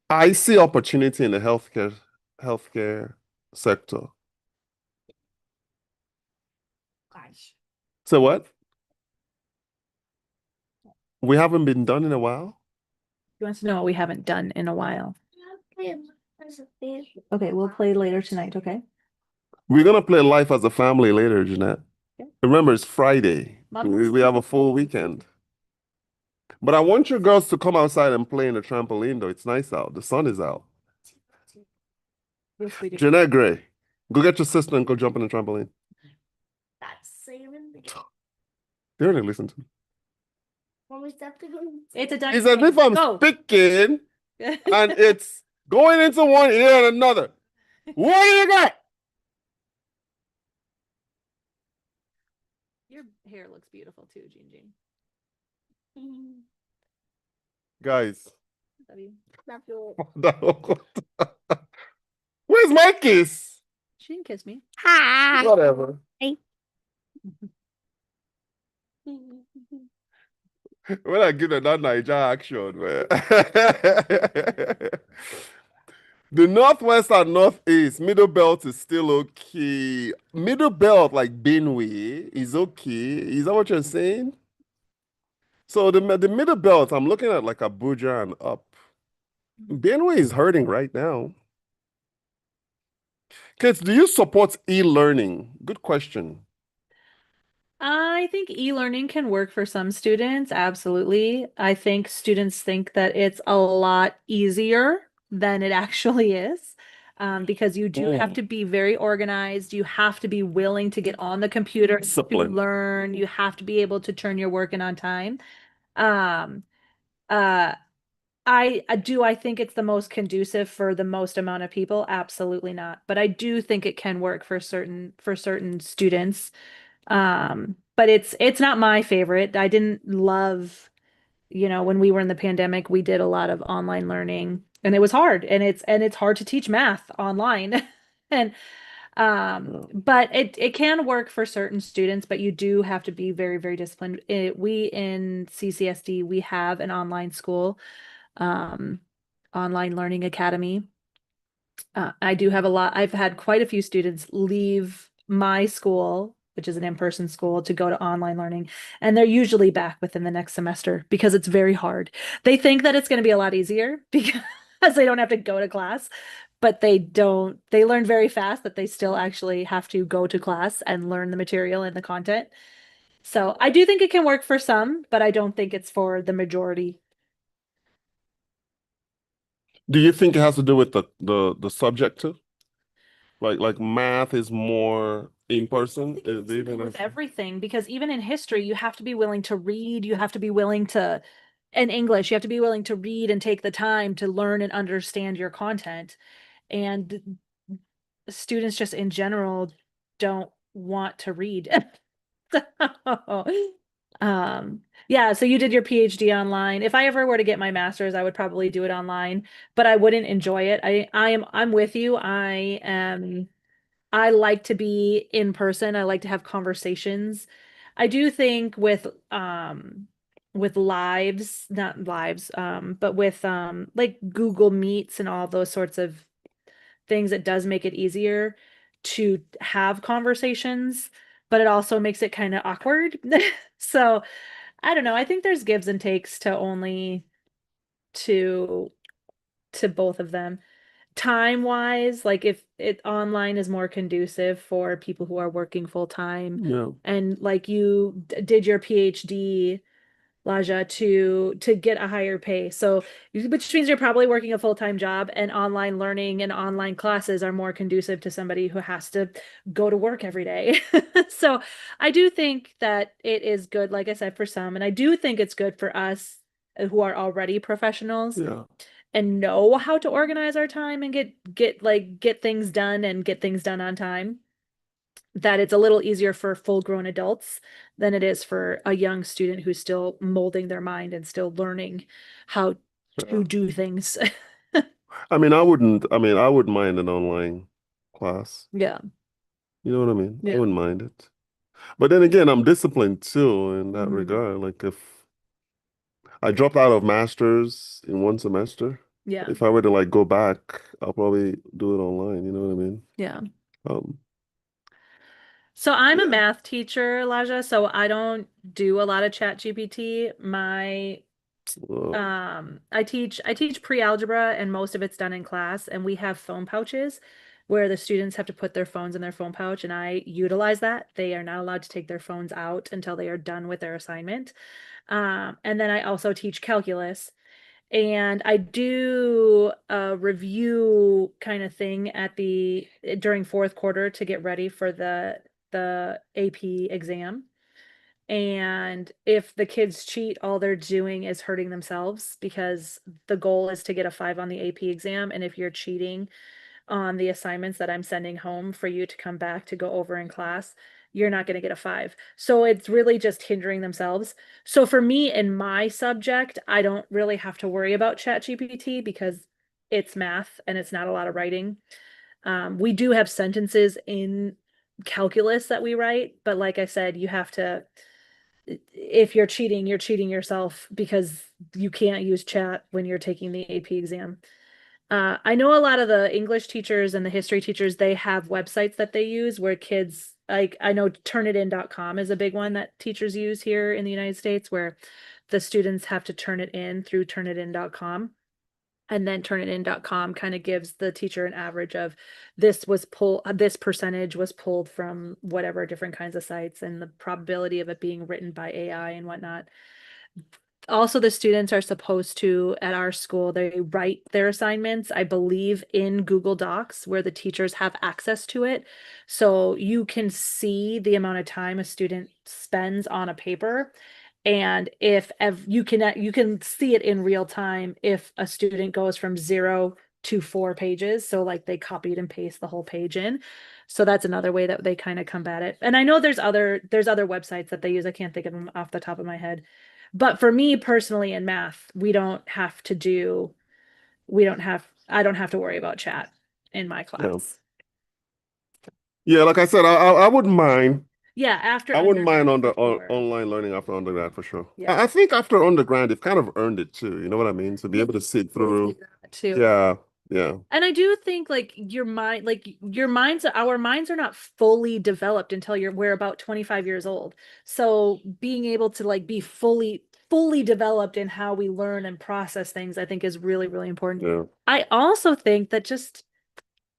I see opportunity in the healthcare sector. Gosh. So what? We haven't been done in a while? You want to know what we haven't done in a while? Okay, we'll play later tonight, okay? We're going to play Life as a Family later, Jeanette. Okay. Remember, it's Friday. We have a full weekend. But I want your girls to come outside and play in the trampoline, though. It's nice out. The sun is out. Yes, we do. Jeanette Gray, go get your sister and go jump in the trampoline. That's saving the game. They already listened to me. It's a done. It's as if I'm speaking and it's going into one ear and another. What do you got? Your hair looks beautiful too, Jean. Guys. Love you. Love you. Where's my kiss? She didn't kiss me. Hi. Whatever. Hey. When I give her that Naija action, man. The Northwest and Northeast, Middle Belt is still okay. Middle Belt, like Benue, is okay. Is that what you're saying? So the Middle Belt, I'm looking at like Abuja and up. Benue is hurting right now. Kids, do you support e-learning? Good question. I think e-learning can work for some students. Absolutely. I think students think that it's a lot easier than it actually is, because you do have to be very organized. You have to be willing to get on the computer to learn. You have to be able to turn your work in on time. I think it's the most conducive for the most amount of people? Absolutely not. But I do think it can work for certain students. But it's not my favorite. I didn't love, when we were in the pandemic, we did a lot of online learning and it was hard and it's hard to teach math online. And but it can work for certain students, but you do have to be very, very disciplined. We in CCSD, we have an online school, um, online learning academy. I've had quite a few students leave my school, which is an in-person school, to go to online learning, and they're usually back within the next semester because it's very hard. They think that it's going to be a lot easier because they don't have to go to class, but they don't. They learn very fast that they still actually have to go to class and learn the material and the content. So I do think it can work for some, but I don't think it's for the majority. Do you think it has to do with the subject too? Like math is more in person? Is even With everything, because even in history, you have to be willing to read, you have to be willing to, in English, you have to be willing to read and take the time to learn and understand your content. And students just in general don't want to read. So, yeah, so you did your PhD online. If I ever were to get my master's, I would probably do it online, but I wouldn't enjoy it. I'm with you. I like to be in person. I like to have conversations. I do think with lives, not lives, but with like Google Meets and all those sorts of things, it does make it easier to have conversations, but it also makes it kind of awkward. So I don't know. I think there's gives and takes to to both of them. Time wise, like if it online is more conducive for people who are working full time, Yeah. and like you did your PhD, Laja, to get a higher pay. So, which means you're probably working a full-time job, and online learning and online classes are more conducive to somebody who has to go to work every day. So, I do think that it is good, like I said, for some, and I do think it's good for us who are already professionals Yeah. and know how to organize our time and get things done and get things done on time, that it's a little easier for full-grown adults than it is for a young student who's still molding their mind and still learning how to do things. I wouldn't mind an online class. Yeah. You know what I mean? I Yeah. wouldn't mind it. But then again, I'm disciplined too in that Mhm. regard. Like if I dropped out of masters in one semester, Yeah. if I were to like go back, I'll probably do it online. You know what I mean? Yeah. Um, So I'm a yeah. math teacher, Elijah, so I don't do a lot of chat GPT. Well, I teach pre-algebra and most of it's done in class, and we have phone pouches where the students have to put their phones in their phone pouch, and I utilize that. They are not allowed to take their phones out until they are done with their assignment. And then I also teach calculus, and I do a review kind of thing during fourth quarter to get ready for the AP exam. And if the kids cheat, all they're doing is hurting themselves, because the goal is to get a 5 on the AP exam. And if you're cheating on the assignments that I'm sending home for you to come back to go over in class, you're not going to get a 5. So it's really just hindering themselves. So for me in my subject, I don't really have to worry about ChatGPT because it's math and it's not a lot of writing. We do have sentences in calculus that we write, but like I said, you have to, if you're cheating yourself because you can't use chat when you're taking the AP exam. I know a lot of the English teachers and the history teachers, they have websites that they use where kids, like I know turnitin.com is a big one that teachers use here in the United States, where the students have to turn it in through turnitin.com. And then turnitin.com kind of gives the teacher an average of this percentage was pulled from whatever different kinds of sites, and the probability of it being written by AI and whatnot. Also, the students are supposed to, at our school, they write their assignments, I believe, in Google Docs where the teachers have access to it. So you can see the amount of time a student spends on a paper. And you can see it in real time if a student goes from 0 to 4 pages. So like they copied and paste the whole page in. So that's another way that they kind of combat it. And I know there's other websites that they use. I can't think of them off the top of my head. But for me personally in math, I don't have to worry about chat in my class. Yeah, like I said, I wouldn't mind. Yeah, after I wouldn't mind on the sure. online learning after undergrad for sure. Yeah. I think after undergrad, they've kind of earned it too. You know what I mean? To be able to sit through. Too. Yeah, yeah. And I do think like our minds are not fully developed until we're about 25 years old. So being able to like be fully developed in how we learn and process things, I think is really, really important. Yeah. I also think that just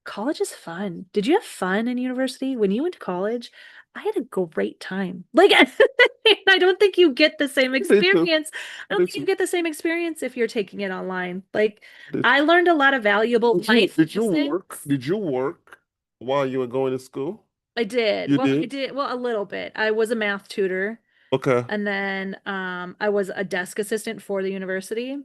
college is fun. Did you have fun in university when you went to college? I had a great time. Like, I don't think you get the same experience. I don't think you get the same experience if you're taking it online. Like, I learned a lot of valuable life. Did you work? Did you work while you were going to school? I did. You Well, did? I did. Well, a little bit. I was a math tutor. Okay. And then I was a desk assistant for the university.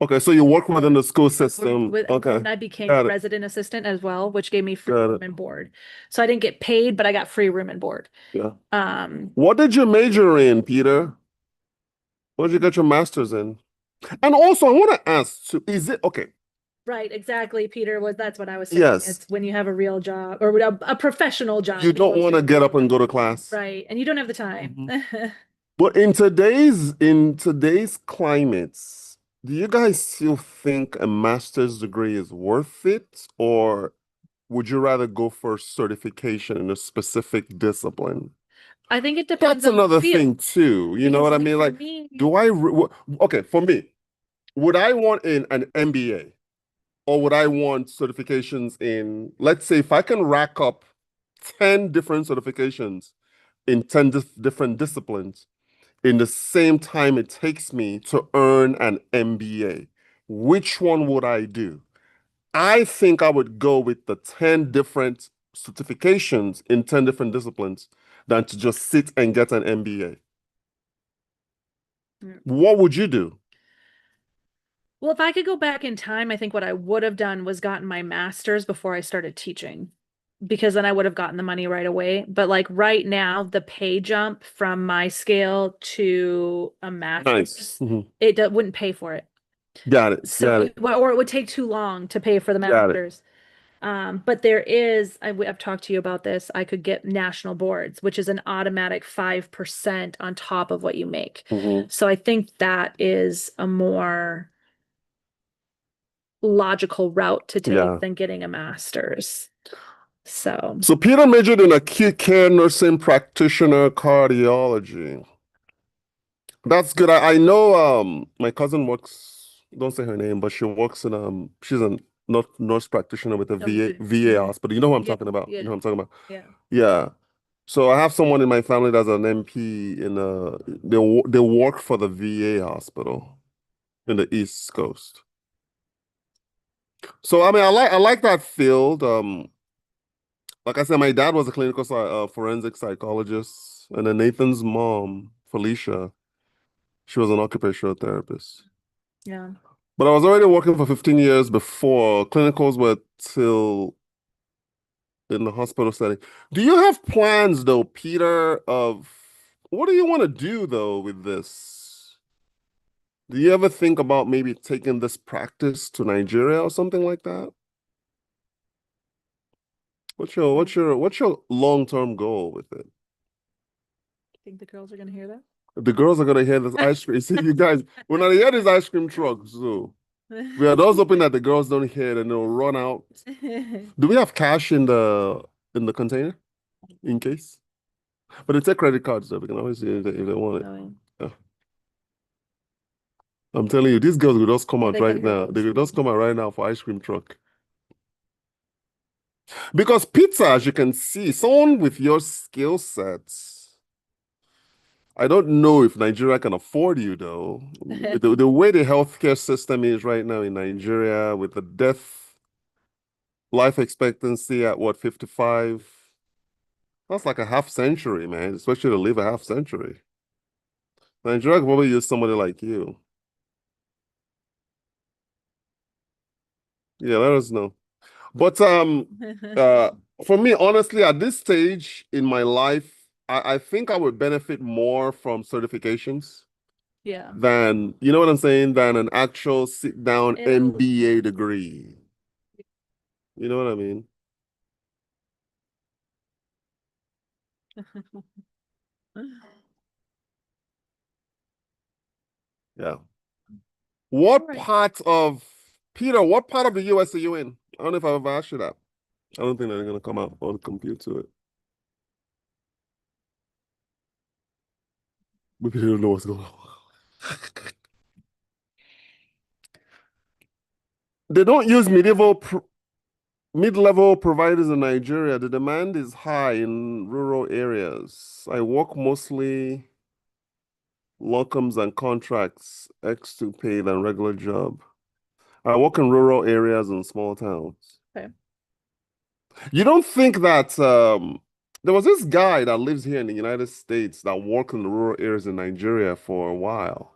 Okay, so you work within the school system. Okay. And I became a resident assistant as well, which gave me free room and board. So I didn't get paid, but I got free room and board. Yeah. What did you major in, Peter? What did you get your master's in? And also, I want to ask, so is it okay? Right, exactly, Peter. That's what I was saying. Yes. It's when you have a real job or a professional job. You don't want to get up and go to class. Right, and you don't have the time. But in today's climates, do you guys still think a master's degree is worth it, or would you rather go for certification in a specific discipline? I think it depends. That's another thing too. You know what I mean? Like, okay, for me, would I want an MBA, or would I want certifications in, let's say, if I can rack up 10 different certifications in 10 different disciplines in the same time it takes me to earn an MBA, which one would I do? I think I would go with the 10 different certifications in 10 different disciplines than to just sit and get an MBA. What would you do? Well, if I could go back in time, I think what I would have done was gotten my master's before I started teaching, because then I would have gotten the money right away. But like right now, the pay jump from my scale to a master's, it wouldn't pay for it. Got it. So, or it would take too long to pay for the master's. But there is, I've talked to you about this. I could get national boards, which is an automatic 5% on top of what you make. So I think that is a more logical route to take than getting a master's. So Peter majored in acute care nursing practitioner cardiology. That's good. I know my cousin works, don't say her name, but she works in she's a nurse practitioner with a VA hospital. You know who I'm talking about? You know who I'm talking about? Yeah. Yeah. So I have someone in my family that's an MP in they work for the VA hospital in the East Coast. So I mean I like that field. Like I said, my dad was a clinical forensic psychologist, and then Nathan's mom, Felicia, she was an occupational therapist. Yeah. But I was already working for 15 years before. Clinicals were till in the hospital setting. Do you have plans though, Peter, of what do you want to do though with this? Do you ever think about maybe taking this practice to Nigeria or something like that? What's your long-term goal with it? Think the girls are gonna hear that? The girls are gonna hear this ice cream. See, you guys, when I hear this ice cream truck, so we are those hoping that the girls don't hear it and they'll run out. Do we have cash in the container in case? But it's a credit card, so we can always use it if they want it. Yeah. I'm telling you, these girls will just come out right now. They will just come out right now for ice cream truck. Because pizza, as you can see, someone with your skill sets, I don't know if Nigeria can afford you though. The way the healthcare system is right now in Nigeria, with the life expectancy at what, 55? That's like a half century, man, especially to live a half century. Nigeria could probably use somebody like you. Yeah, let us know. But for me, honestly, at this stage in my life, I think I would benefit more from certifications Yeah. than, you know what I'm saying, than an actual sit down MBA degree. You know what I mean? Yeah. What part of Peter, what part of the US are you in? I don't know if I've ever asked you that. I don't think they're gonna come out or compute to it. Maybe they don't know what's going on. They don't use mid-level providers in Nigeria. The demand is high in rural areas. I work mostly locums and contracts, X to pay than regular job. I work in rural areas and small towns. Okay. You don't think that there was this guy that lives here in the United States that worked in the rural areas in Nigeria for a while.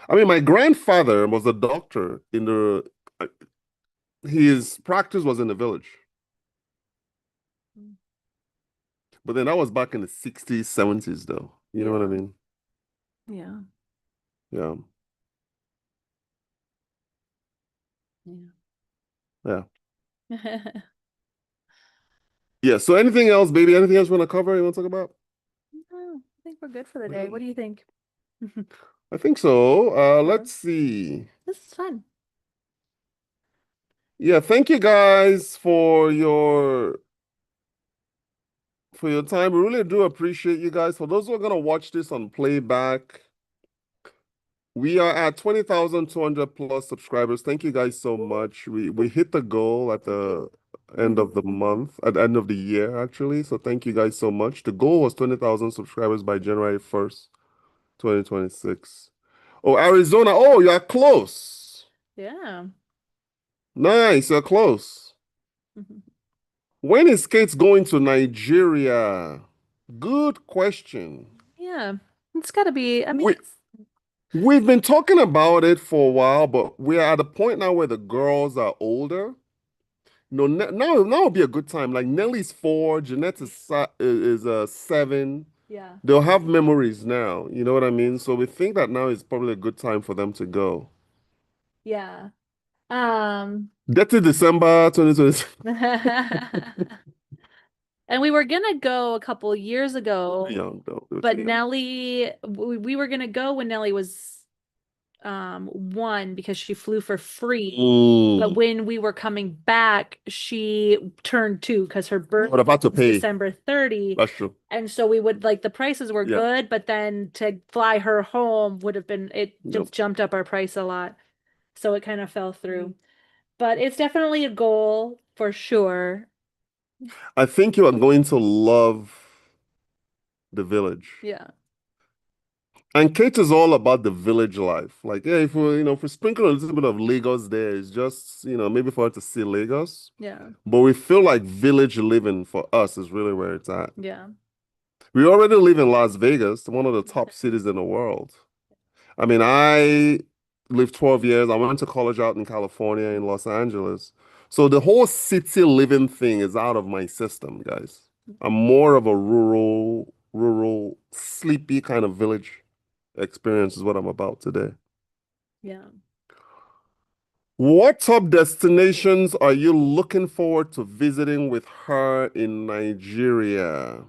I mean, my grandfather was a doctor in his practice was in the village. But then that was back in the 60s, 70s, though. You know what I mean? Yeah. Yeah. Yeah. Yeah. So anything else, baby? Anything else you want to cover? You want to talk about? No, I think we're good for the day. What do you think? I think so. Let's see. This is fun. Yeah, thank you guys for your time. We really do appreciate you guys. For those who are gonna watch this on playback, we are at 20,200 plus subscribers. Thank you guys so much. We hit the goal at the end of the month, at the end of the year, actually. So thank you guys so much. The goal was 20,000 subscribers by January 1st, 2026. Oh, Arizona. Oh, you're close. Yeah. Nice, you're close. When is Kate going to Nigeria? Good question. Yeah. It's gotta be, I mean, We've been talking about it for a while, but we're at a point now where the girls are older. No, now would be a good time. Like Nelly's 4, Jeanette is 7. yeah. They'll have memories now. You know what I mean? So we think that now is probably a good time for them to go. Yeah. Detty December 2026. And we were gonna go a couple years ago, Young though. but Nelly, we were gonna go when Nelly was 1 because she flew for free. But when we were coming back, she turned 2 because her birthday was December 30. That's true. And so we would like the prices were good, but then to fly her home would have been just jumped up our price a lot. So it kind of fell through. But it's definitely a goal for sure. I think you are going to love the village. Yeah. And Kate is all about the village life. Like, yeah, if we sprinkle a little bit of Lagos there, it's just, maybe for her to see Lagos. Yeah. But we feel like village living for us is really where it's at. Yeah. We already live in Las Vegas, one of the top cities in the world. I mean, I lived 12 years. I went to college out in California, in Los Angeles. So the whole city living thing is out of my system, guys. I'm more of a rural, sleepy kind of village experience is what I'm about today. Yeah. What top destinations are you looking forward to visiting with her in Nigeria?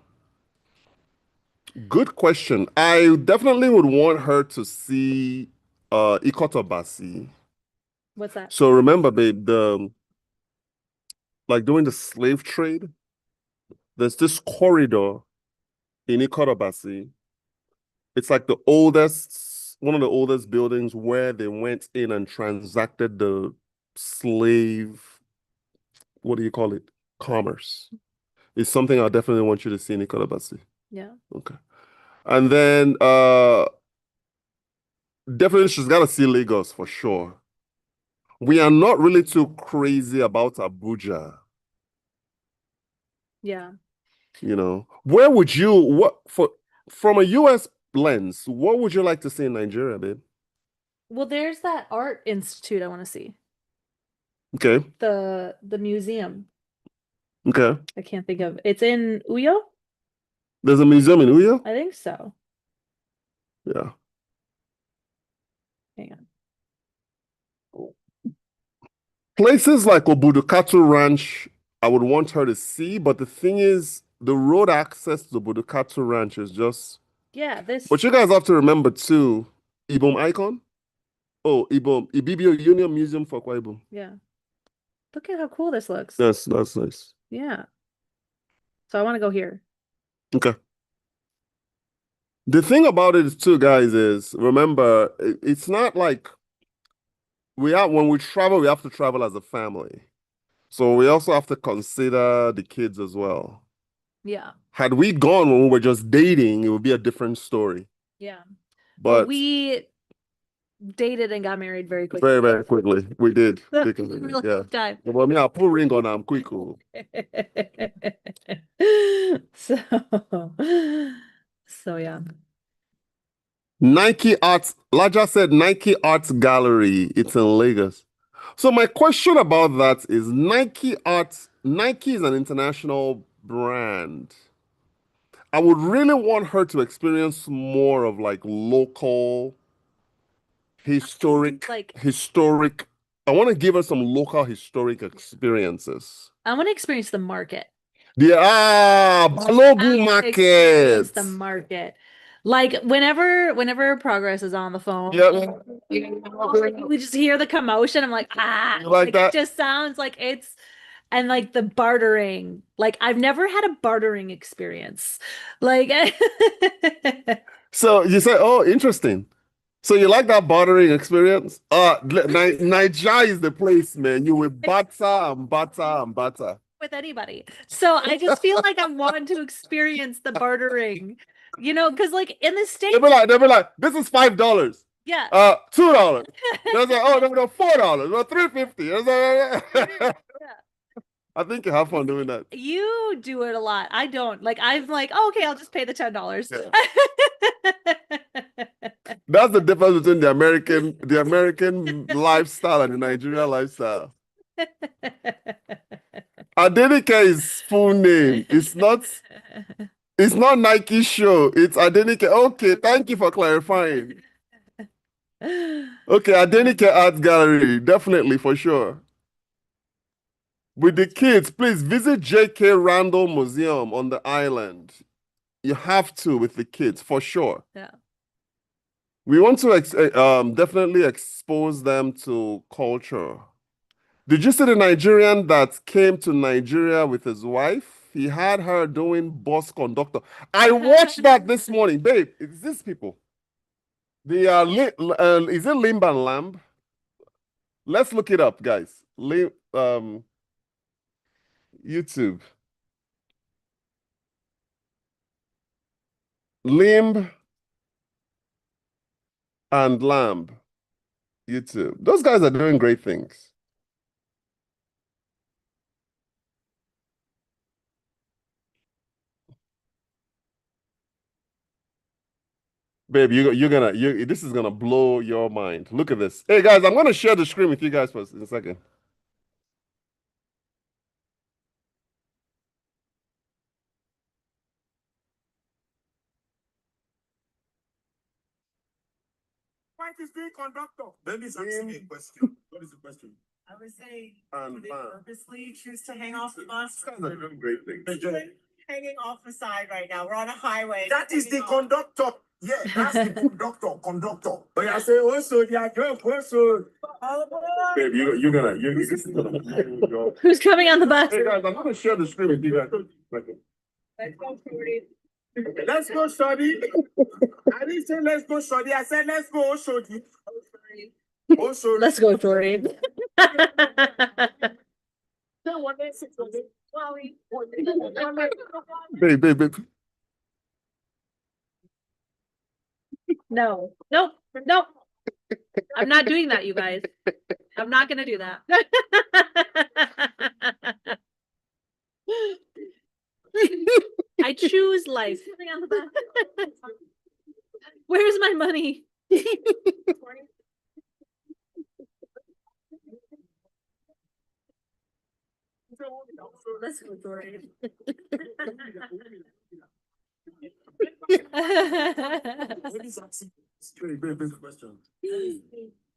Good question. I definitely would want her to see Ikotobasi. What's that? So remember, babe, like during the slave trade, there's this corridor in Ikotobasi. It's like one of the oldest buildings where they went in and transacted the slave, what do you call it? Commerce. It's something I definitely want you to see in Ikotobasi. Yeah. Okay. And then definitely she's got to see Lagos for sure. We are not really too crazy about Abuja. Yeah. Where would you from a US lens, what would you like to see in Nigeria, babe? Well, there's that art institute I want to see. Okay. The museum. Okay. I can't think of. It's in Uyo? There's a museum in Uyo? I think so. Yeah. Hang on. Places like Obudukatu Ranch, I would want her to see, but the thing is, the road access to Obudukatu Ranch is just. Yeah, this. But you guys have to remember too, Ibom Icon. Oh, Ibibio Union Museum for Akwa Ibom. Yeah. Look at how cool this looks. Yes, that's nice. Yeah. So I want to go here. Okay. The thing about it too, guys, is remember, it's not like when we travel, we have to travel as a family. So we also have to consider the kids as well. Yeah. Had we gone when we were just dating, it would be a different story. Yeah. But we dated and got married very quickly. very, very quickly. We did. Really Yeah. time. Well, I mean, I'll put ring on them quick. Oh. So yeah. Nike Arts, Laja said Nike Arts Gallery. It's in Lagos. So my question about that is Nike is an international brand. I would really want her to experience more of like local historic. I want to give her some local historic experiences. I want to experience the market. Balogun Market. Experience the market. Like whenever Progress is on the phone, we just hear the commotion. I'm like, like that? It just sounds like it's, and like the bartering. Like I've never had a bartering experience. Like So you say, oh, interesting. So you like that bartering experience? Naija is the place, man. You will barter and barter and barter with anybody. So I just feel like I want to experience the bartering, because like in the States, they'll be like, this is $5. Yeah. $2. They're like, oh no, $4. No, $3.50. I think you have fun doing that. You do it a lot. I don't. Like I'm like, oh, okay, I'll just pay the $10. Yeah. That's the difference between the American lifestyle and the Nigerian lifestyle. Adenike is full name. It's not Nike Show. It's Adenike. Okay, thank you for clarifying. Okay, Adenike Art Gallery, definitely for sure. With the kids, please visit J.K. Randall Museum on the island. You have to with the kids for sure. Yeah. We want to definitely expose them to culture. Did you see the Nigerian that came to Nigeria with his wife? He had her doing bus conductor. I watched that this morning. Babe, it's these people. Is it Limb and Lamb? Let's look it up, guys. YouTube. Limb and Lamb. YouTube. Those guys are doing great things. Babe, this is gonna blow your mind. Look at this. Hey guys, I'm gonna share the screen with you guys for a second. What is the conductor? Let me ask you a question. What is the question? I would say, And do they purposely choose to hang off the bus? These guys are doing great things. Hanging off the side right now. We're on a highway. That is the conductor. Yeah, that's the conductor. But I say also they are drunk, also. Babe, this is gonna Who's coming on the bus? Hey guys, I'm gonna share the screen with you guys. Let's go, Cody. Let's go, Shorty. I didn't say let's go, Shorty. I said let's go, Shorty. Also, Let's go, Tori. Babe. No, nope. I'm not doing that, you guys. I'm not gonna do that. I choose life. Where's my money?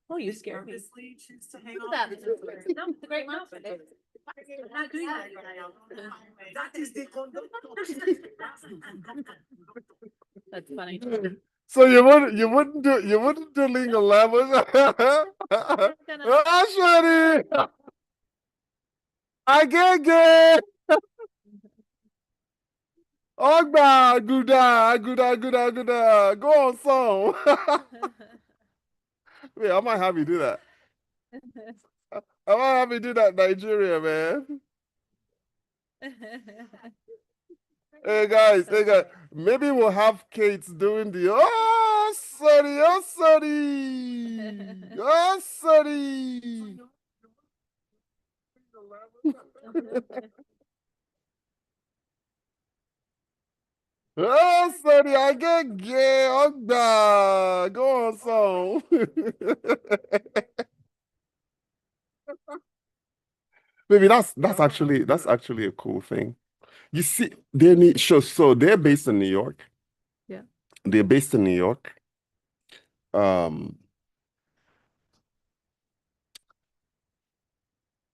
Oh, you scared me. Look at that. No, it's a great mouth. Not doing that. That is the That's funny. So you wouldn't do Lingo levels. Ah, Shani! Agege! Ogba, Guda. Go on, song. Wait, I might have you do that. I might have you do that in Nigeria, man. Hey guys, maybe we'll have Kate doing the oh sorry. Oh sorry, I get gay, Ogda. Go on, song. Maybe that's actually a cool thing. You see, they need so they're based in New York. Yeah. They're based in New York.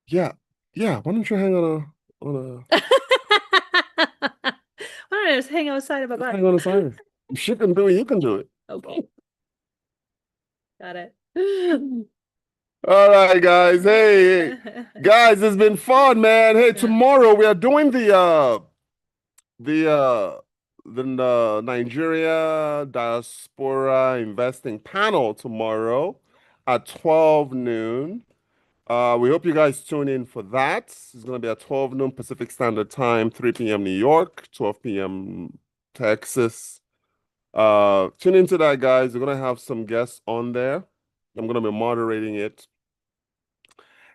Yeah. Why don't you hang on a Why don't I just hang outside of a bar? hang on a sign? If she can do it, you can do it. Okay. Got it. All right, guys. Hey, guys, it's been fun, man. Hey, tomorrow we are doing the Nigeria diaspora investing panel tomorrow at 12 noon. We hope you guys tune in for that. It's going to be at 12 noon Pacific Standard Time, 3 p.m. New York, 12 p.m. Texas. Tune into that, guys. We're going to have some guests on there. I'm going to be moderating it.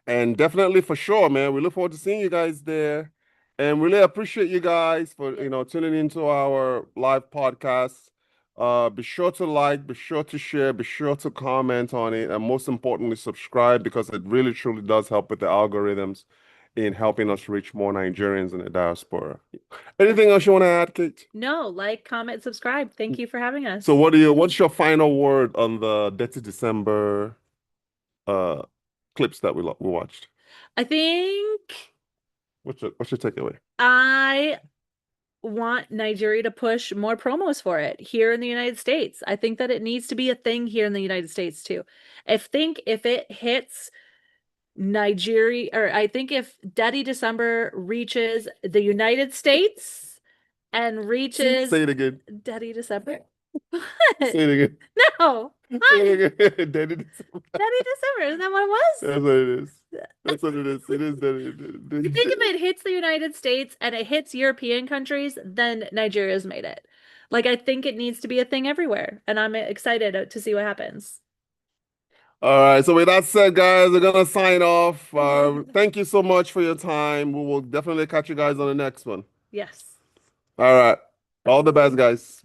And definitely for sure, man, we look forward to seeing you guys there. And really appreciate you guys for, tuning into our live podcast. Be sure to like, be sure to share, be sure to comment on it, and most importantly, subscribe because it really truly does help with the algorithms in helping us reach more Nigerians in the diaspora. Anything else you want to add, Kate? No, like, comment, subscribe. Thank you for having us. So what's your final word on the Detty December clips that we watched? I think What's your takeaway? I want Nigeria to push more promos for it here in the United States. I think that it needs to be a thing here in the United States too. If it hits Nigeria, or I think if Detty December reaches the United States and reaches Say it again. Detty December. Say it again. No. Say it again. Detty December. Detty December, isn't that what it was? That's what it is. That's what it is. It is Detty. I think if it hits the United States and it hits European countries, then Nigeria's made it. Like, I think it needs to be a thing everywhere, and I'm excited to see what happens. All right. So with that said, guys, we're gonna sign off. Thank you so much for your time. We will definitely catch you guys on the next one. Yes. All right. All the best, guys.